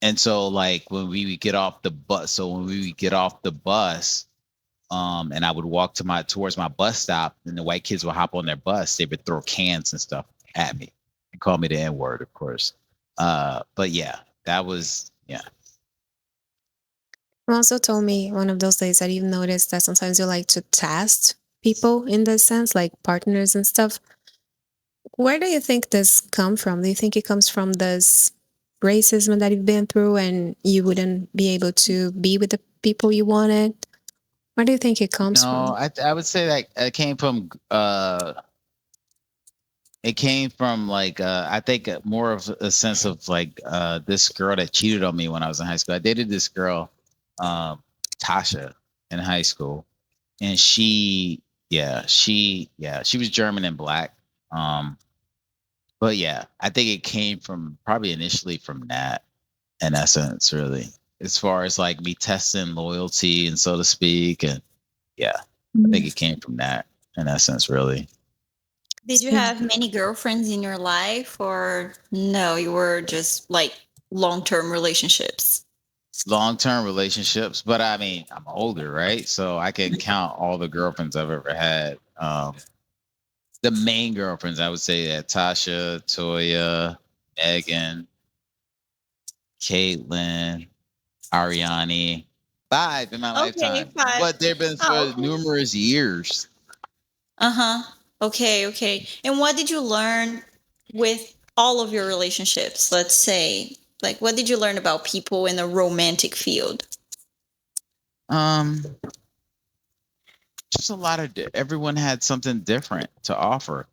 And so, like, when we would get off the bus, and I would walk towards my bus stop, and the white kids would hop on their bus. They would throw cans and stuff at me and call me the N word, of course. But yeah, that was yeah. You also told me one of those days that you've noticed that sometimes you like to test people in this sense, like partners and stuff. Where do you think this come from? Do you think it comes from this racism that you've been through and you wouldn't be able to be with the people you wanted? Where do you think it comes No, from? I would say that it came from like I think more of a sense of like this girl that cheated on me when I was in high school. I dated this girl, um, Tasha, in high school, and she was German and black. Um, but yeah, I think it came from probably initially from that in essence, really, as far as like me testing loyalty and so to speak, and yeah, I think it came from that in essence, really. Did you Yeah. have many girlfriends in your life, or no, you were just like long-term relationships? Long-term relationships, but I mean, I'm older, right? So I can count all the girlfriends I've ever had. The main girlfriends, I would say that Tasha, Toya, Megan, Caitlin, Ariani, 5 in my Okay, lifetime, 5. but they've been Oh, for okay. numerous years. Uh-huh. Okay, okay. And what did you learn with all of your relationships? Let's say, like, what did you learn about people in the romantic field? Um, just a lot of everyone had something different to offer.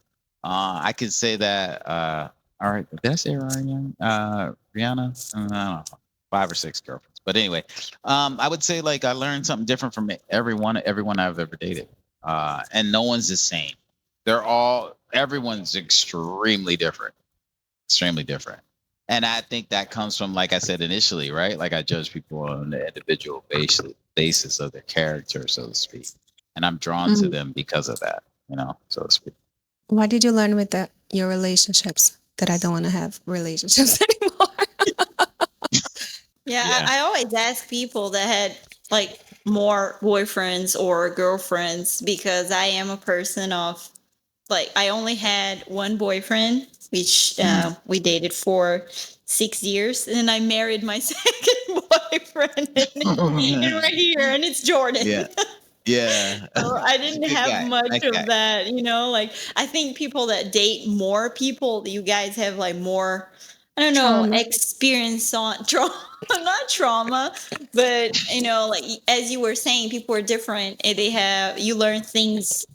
I could say that. All right, did I say Rihanna? Rihanna? I don't know, 5 or 6 girlfriends. But anyway, I would say like I learned something different from everyone I've ever dated, and no one's the same. Everyone's extremely different. And I think that comes from, like I said initially, right? Like I judge people on the individual basis of their character, so to speak. And I'm drawn to Mhm. them because of that, so to speak. What did you learn with your relationships that I don't want to have relationships anymore? Yeah, Yeah. I always ask people that had like more boyfriends or girlfriends because I am a person of like I only had one boyfriend, which Mm. we dated for 6 years, and I married my second boyfriend, and we're here, and it's Jordan. Yeah. Yeah. So I He's a didn't good have guy. much Nice of guy. that, like I think people that date more people, you guys have like more, I don't know, Trauma. experience on trauma, not trauma, but like as you were saying, people are different and you learn things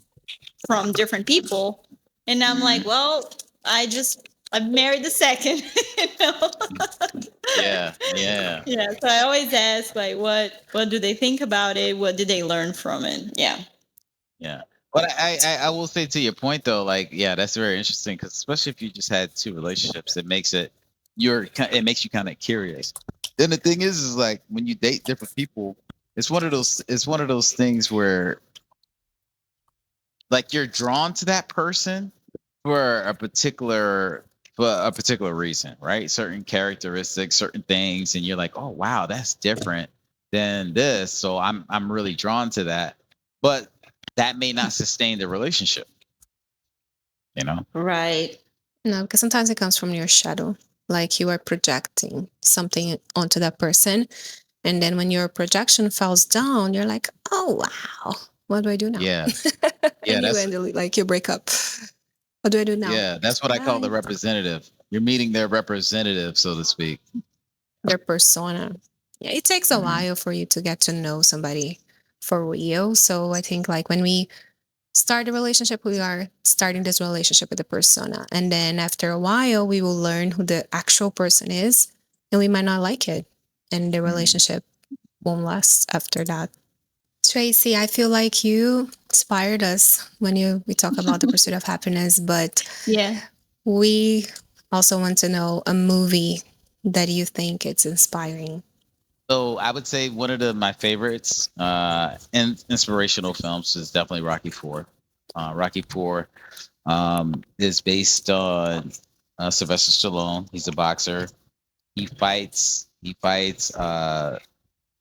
from different people. And I'm like, Mhm. well, I've married the second, you know. Yeah. Yeah. Yeah, so I always ask like what do they think about it? What did they learn from it? Yeah. Yeah. But I will say to your point though, like, yeah, that's very interesting because especially if you just had 2 relationships, it makes you kind of curious. Then the thing is like when you date different people, it's one of those things where like you're drawn to that person for a particular reason, right? Certain characteristics, certain things, and you're like, oh wow, that's different than this. So I'm really drawn to that. But that may not sustain the relationship, you know? Right. No, because sometimes it comes from your shadow. Like you are projecting something onto that person. And then when your projection falls down, you're like, oh, wow, what do I do now? Yeah. Yeah, And you that's end like you break up. What do I do now? yeah, that's what I call the Bye. representative. You're meeting their representative, so to speak. Their persona. Yeah, it takes a Mhm. while for you to get to know somebody for real. So I think like when we start a relationship, we are starting this relationship with the persona. And then after a while, we will learn who the actual person is. and we might not like it, and the Mhm. relationship won't last after that. Tracy, I feel like you inspired us when we talk about the pursuit of happiness, but Yeah. we also want to know a movie that you think it's inspiring. So I would say one of my favorites and inspirational films is definitely Rocky Four. Rocky Four is based on Sylvester Stallone. He's a boxer. He fights. He fights.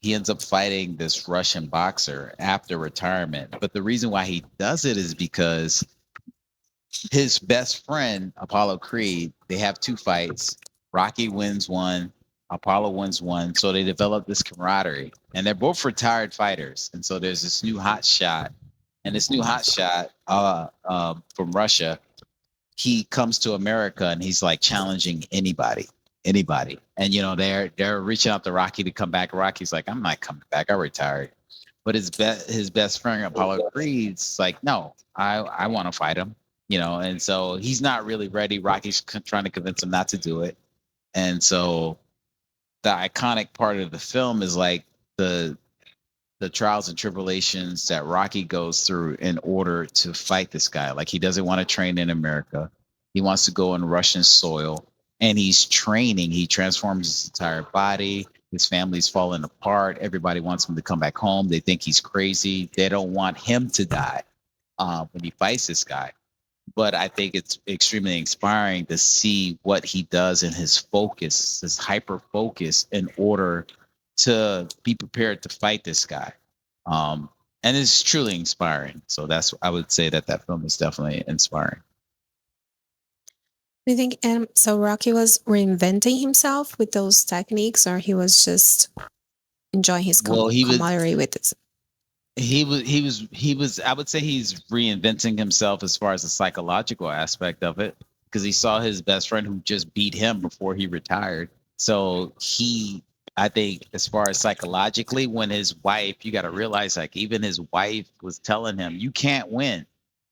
He ends up fighting this Russian boxer after retirement. But the reason why he does it is because his best friend Apollo Creed, they have two fights. Rocky wins one, Apollo wins one. So they develop this camaraderie, and they're both retired fighters. And so there's this new hot shot, and this new hot shot from Russia, he comes to America and he's like challenging anybody. And they're reaching out to Rocky to come back. Rocky's like, I'm not coming back. I retired. But his best friend Apollo Creed's like, no, I want to fight him. And so he's not really ready. Rocky's trying to convince him not to do it. And so the iconic part of the film is like the the trials and tribulations that Rocky goes through in order to fight this guy. Like he doesn't want to train in America. He wants to go on Russian soil and he's training. He transforms his entire body. His family's falling apart. Everybody wants him to come back home. They think he's crazy. They don't want him to die when he fights this guy. But I think it's extremely inspiring to see what he does in his focus, his hyper focus, in order to be prepared to fight this guy. Um, and it's truly inspiring. So I would say that film is definitely inspiring. Do you think so Rocky was reinventing himself with those techniques, or he was just enjoying his Well, camaraderie with it? he was I would say he's reinventing himself as far as the psychological aspect of it, because he saw his best friend who just beat him before he retired. So I think as far as psychologically, when his wife, you got to realize, like, even his wife was telling him, you can't win.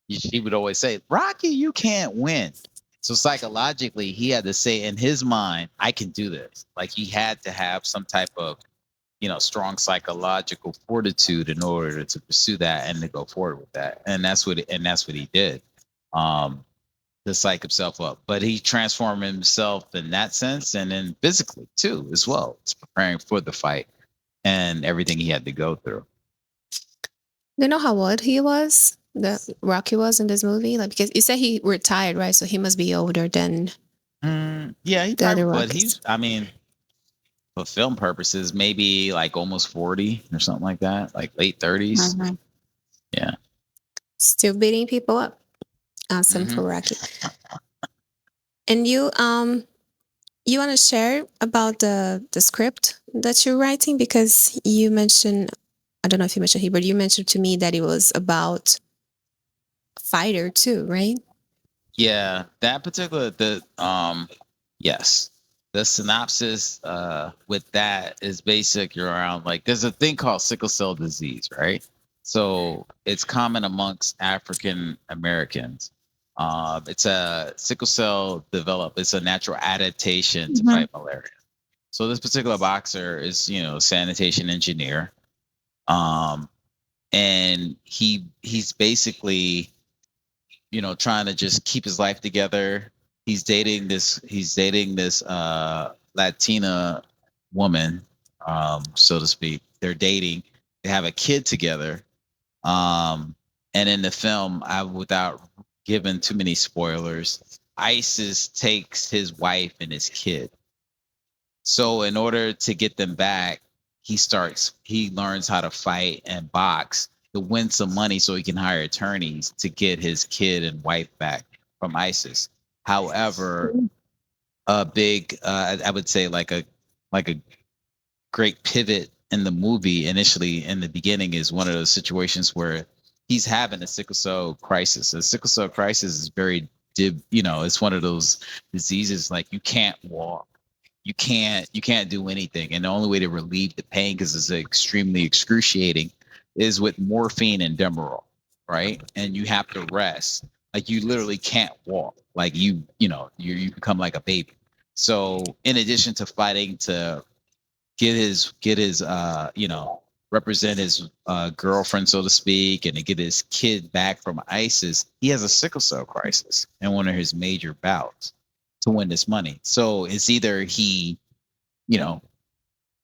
She would always say, Rocky, you can't win. So psychologically, he had to say in his mind, I can do this. Like he had to have some type of strong psychological fortitude in order to pursue that and to go forward with that. And that's what he did. Um, to psych himself up. But he transformed himself in that sense and then physically too, as well. It's preparing for the fight and everything he had to go through. Do you know how old he was? The Rocky was in this movie, like because you said he retired, right? So he must be older than Yeah, he the probably, other but Rockies. I mean, for film purposes, maybe like almost 40 or something like that, like late 30s. Mhm. Yeah. Still beating people up. Awesome hmm for Rocky. And you want to share about the script that you're writing, because you mentioned, I don't know if you mentioned here, but you mentioned to me that it was about fighter too, right? Yeah, that particular yes. The synopsis with that is basic around, like, there's a thing called sickle cell disease, right? So it's common amongst African Americans. It's a sickle cell develop, it's a natural adaptation to Mhm. fight malaria. So this particular boxer is, sanitation engineer. Um, and he's basically trying to just keep his life together. He's dating this Latina woman, so to speak. They're dating. They have a kid together. And in the film, without giving too many spoilers, ISIS takes his wife and his kid. So in order to get them back, he learns how to fight and box to win some money so he can hire attorneys to get his kid and wife back from ISIS. However, a big I would say like a great pivot in the movie initially in the beginning is one of those situations where he's having a sickle cell crisis. A sickle cell crisis is it's one of those diseases, like you can't walk, you can't do anything, and the only way to relieve the pain, because it's extremely excruciating, is with morphine and Demerol, right? And you have to rest. Like you literally can't walk. Like you become like a baby. So in addition to fighting to get his represent his girlfriend, so to speak, and to get his kid back from ISIS, he has a sickle cell crisis in one of his major bouts to win this money. So it's either he, you know,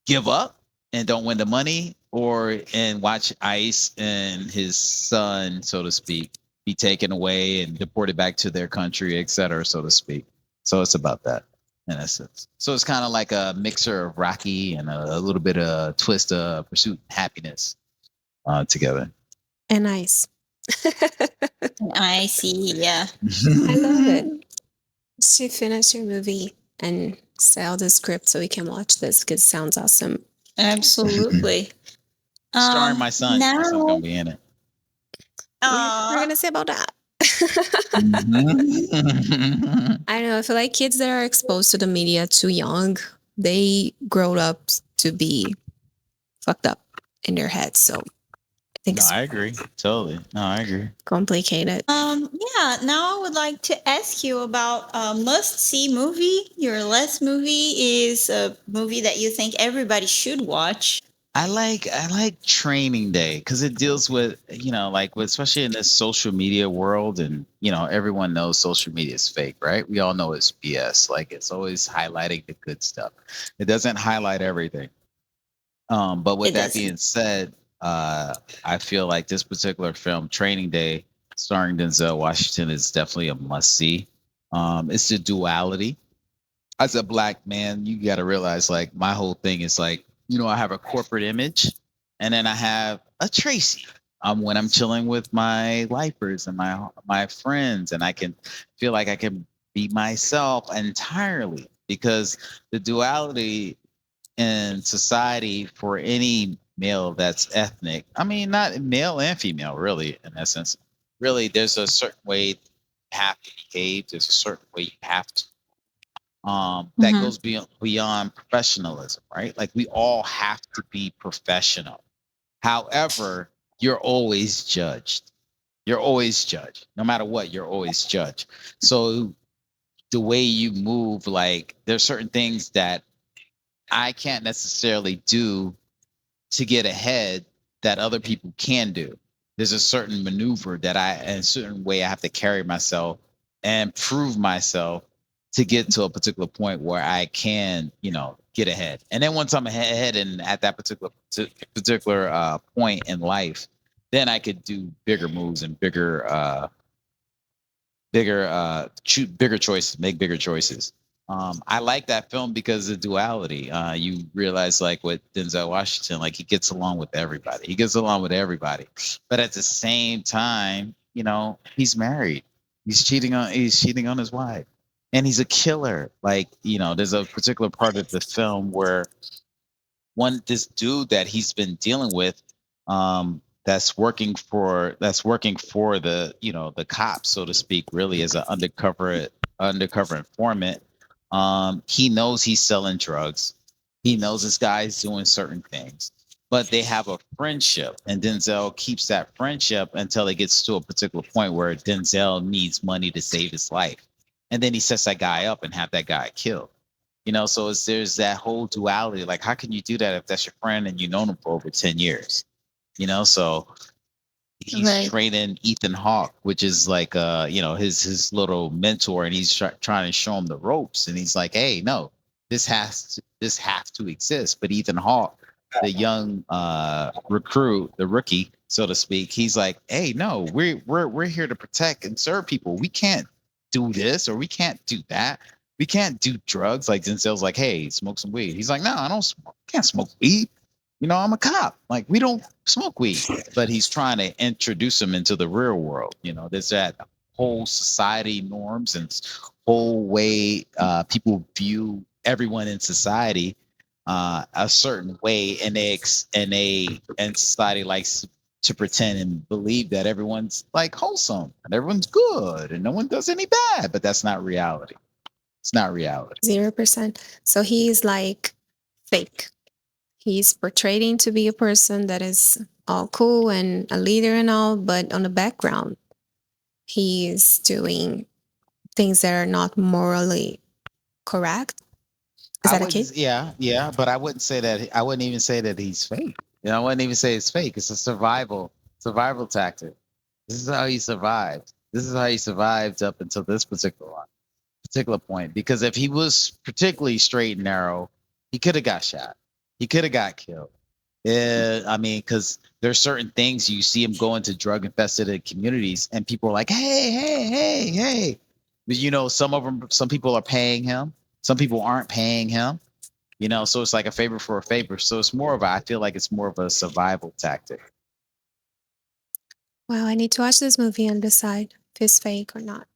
give up and don't win the money, or and watch ICE and his son, so to speak, be taken away and deported back to their country, et cetera, so to speak. So it's about that in essence. So it's kind of like a mixer of Rocky and a little bit of twist of Pursuit and Happiness together. And nice. I see. Yeah. I love it. She finished your movie and sell the script so we can watch this because it sounds awesome. Absolutely. Starring my son. My son's gonna Now, be in it. We're gonna say about that. Mhm. I don't know. I feel like kids that are exposed to the media too young, they grow up to be fucked up in their heads. So I think No, it's I agree. Totally. No, I agree. complicated. yeah, now I would like to ask you about a must see movie. Your last movie is a movie that you think everybody should watch. I like Training Day because it deals with, like with, especially in this social media world, and everyone knows social media is fake, right? We all know it's BS. Like it's always highlighting the good stuff. It doesn't highlight everything. But with It that doesn't. being said, I feel like this particular film, Training Day, starring Denzel Washington, is definitely a must see. It's the duality. As a black man, you got to realize, like, my whole thing is like, I have a corporate image, and then I have a Tracy. When I'm chilling with my lifers and my friends, and I can feel like I can be myself entirely, because the duality in society for any male that's ethnic, I mean, not male and female, really, in essence, really, there's a certain way you have to behave. There's a certain way you have to that Mhm. goes beyond professionalism, right? Like we all have to be professional. However, you're always judged. You're always judged. No matter what, you're always judged. So the way you move, like there's certain things that I can't necessarily do to get ahead that other people can do. There's a certain maneuver that and a certain way I have to carry myself and prove myself to get to a particular point where I can, get ahead. And then once I'm ahead and at that particular point in life, then I could do bigger moves and bigger choices, make bigger choices. I like that film because of duality. You realize, like with Denzel Washington, like he gets along with everybody. He gets along with everybody, but at the same time, he's married. He's cheating on his wife, and he's a killer. Like, there's a particular part of the film where this dude that he's been dealing with, that's working for the the cops, so to speak, really, as an undercover informant. He knows he's selling drugs. He knows this guy's doing certain things, but they have a friendship, and Denzel keeps that friendship until it gets to a particular point where Denzel needs money to save his life, and then he sets that guy up and have that guy killed. So there's that whole duality. Like, how can you do that if that's your friend and you've known him for over 10 years? So he's Right. training Ethan Hawke, which is like his little mentor, and he's trying to show him the ropes. And he's like, hey, no, this has to exist. But Ethan Hawke, the young recruit, the rookie, so to speak, he's like, hey, no, we're here to protect and serve people. We can't do this, or we can't do that. We can't do drugs. Like Denzel's like, hey, smoke some weed. He's like, no, I don't smoke. Can't smoke weed. I'm a cop. Like, we don't smoke weed. But he's trying to introduce him into the real world. There's that whole society norms and whole way people view everyone in society a certain way, and and society likes to pretend and believe that everyone's like wholesome and everyone's good and no one does any bad, but that's not reality. It's not reality. 0%. So he's like fake. He's portraying to be a person that is all cool and a leader and all, but on the background, he is doing things that are not morally correct? Is I that wouldn't. okay? Yeah, but I wouldn't say that. I wouldn't even say that he's fake. I wouldn't even say it's fake. It's a survival tactic. This is how he survived. This is how he survived up until this particular point. Because if he was particularly straight and narrow, he could have got shot. He could have got killed. Yeah, I mean, because there's certain things you see him go into drug infested communities, and people are like, "Hey, hey, hey, hey!" But some people are paying him. Some people aren't paying him. So it's like a favor for a favor. So it's more of a. I feel like it's more of a survival tactic. Well, I need to watch this movie and decide if it's fake or not.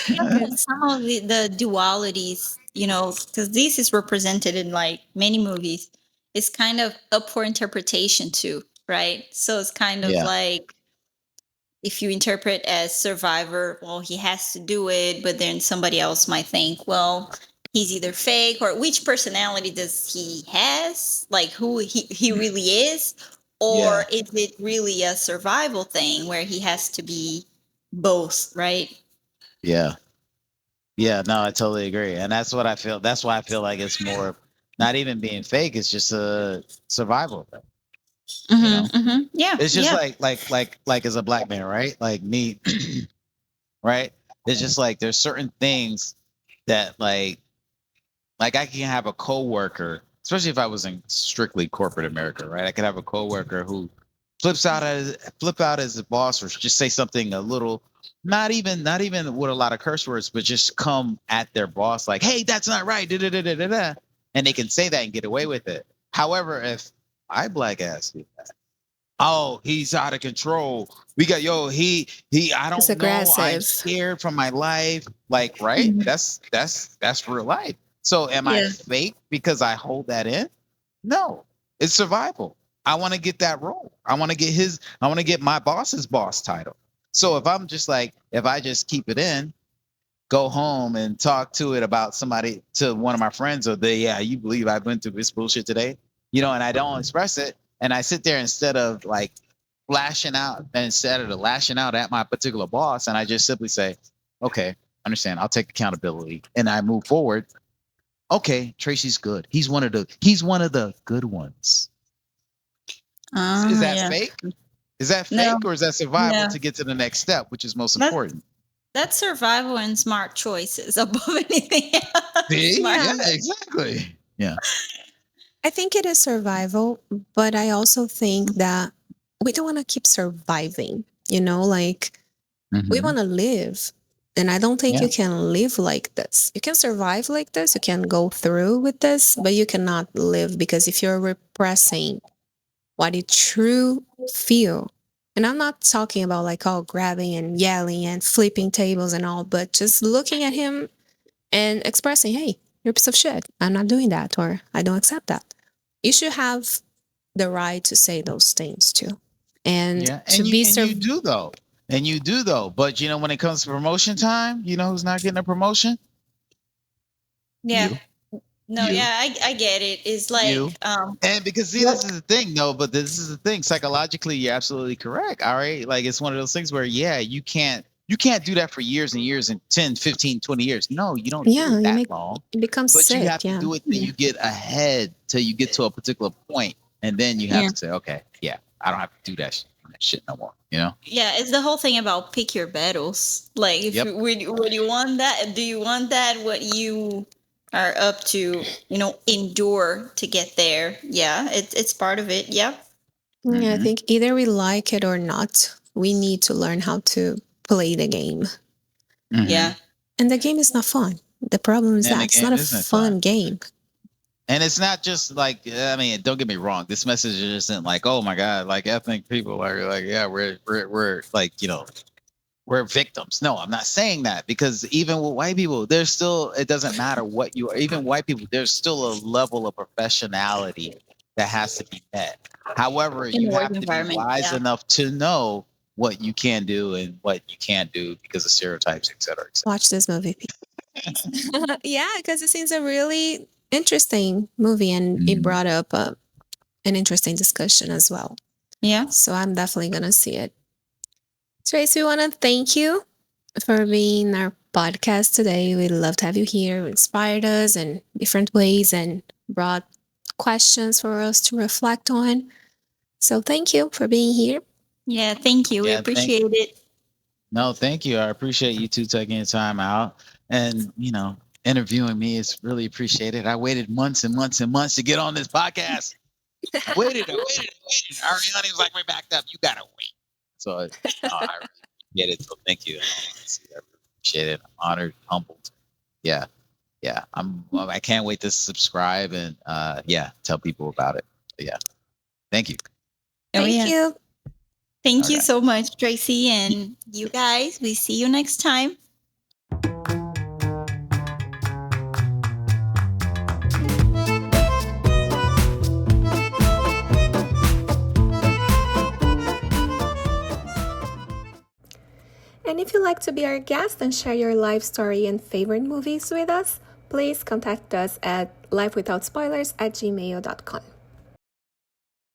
Yeah, because some of the dualities, because this is represented in like many movies, it's kind of up for interpretation too, right? So it's kind of Yeah, like if you interpret as survivor, well, he has to do it, but then somebody else might think, well, he's either fake or which personality does he has, like who he really is, or yeah, is it really a survival thing where he has to be both, right? yeah, yeah. No, I totally agree, and that's what I feel. That's why I feel like it's more not even being fake. It's just a survival thing. You know, Yeah, it's just yeah. like as a black man, right? Like me, right? It's just like there's certain things that like I can have a coworker, especially if I was in strictly corporate America, right? I could have a coworker who flip out as a boss or just say something a little not even with a lot of curse words, but just come at their boss like, "Hey, that's not right." Da, da, da, da, da, da. And they can say that and get away with it. However, if I black ass do that, oh, he's out of control. We got he I It's don't know. I'm aggressive. scared for my life. Like, right? Mhm. That's real life. So am I Yeah. fake because I hold that in? No. It's survival. I want to get that role. I want to get my boss's boss title. So if I just keep it in, go home and talk to it about somebody to one of my friends or yeah, you believe I went through this bullshit today, and I don't express it, and I sit there instead of like lashing out at my particular boss, and I just simply say, okay, understand, I'll take accountability, and I move forward. Okay, Tracy's good. He's one of the good ones. Is that Yeah. fake? Is that No, fake or is that survival yeah. to get to the next step, which is most That important? that's survival and smart choices above anything else. See? Smart. Yeah, Yeah, exactly. Yeah. I think it is survival, but I also think that we don't want to keep surviving, like we Hmm. want to live. And I don't think Yeah. you can live like this. You can survive like this, you can go through with this, but you cannot live because if you're repressing what you true feel, and I'm not talking about like all grabbing and yelling and flipping tables and all, but just looking at him and expressing, hey, you're a piece of shit. I'm not doing that, or I don't accept that. You should have the right to say those things too. And Yeah, to and be you do though, But when it comes to promotion time, you know who's not getting a promotion? Yeah. You, No, you, yeah, I get it. It's you. like And because see, this what is the thing, no, but this is the thing. Psychologically, you're absolutely correct. All right. Like it's one of those things where, yeah, you can't do that for years and years and 10, 15, 20 years. No, you don't do yeah, it that long. you become But you have sick. to Yeah. do it till you get ahead, till you get to a particular point, and then you have yeah. to say, okay, yeah, I don't have to do that shit no more. You know? Yeah, it's the whole thing about pick your battles. Like if Yep. you would you want that? Do you want that what you are up to, endure to get there? Yeah, it's part of it. Yeah. Yeah, I Hmm. think either we like it or not, we need to learn how to play the game. Hmm. Yeah. And the game is not fun. The problem is And that the it's not game a isn't fun. fun game. And it's not just like, I mean, don't get me wrong. This message isn't like, oh my God, like ethnic people are like, yeah, we're like, we're victims. No, I'm not saying that because even with white people, there's still, it doesn't matter what you are, even white people, there's still a level of professionality that has to be met. However, In the you work have to be environment. wise Yeah. enough to know what you can do and what you can't do because of stereotypes, et cetera, et cetera. Watch this movie. Yeah, because it seems a really interesting movie and it Mhm. brought up an interesting discussion as well. Yeah. So I'm definitely going to see it. Tracy, we want to thank you for being our podcast today. We'd love to have you here. You inspired us in different ways and brought questions for us to reflect on. So thank you for being here. Yeah, thank you. We Yeah, appreciate it. no, thank you. I appreciate you two taking your time out and interviewing me. It's really appreciated. I waited months and months and months to get on this podcast. I waited. Ariane was like, "We're backed up. You gotta wait." So I really appreciate it. So thank you. I really appreciate it. I'm honored, humbled. Yeah, yeah. I can't wait to subscribe and tell people about it. But yeah, thank you. Oh, Thank yeah. you. Thank you Okay. so much, Tracy. And you guys, we see you next time. And if you'd like to be our guest and share your life story and favorite movies with us, please contact us at lifewithoutspoilers@gmail.com.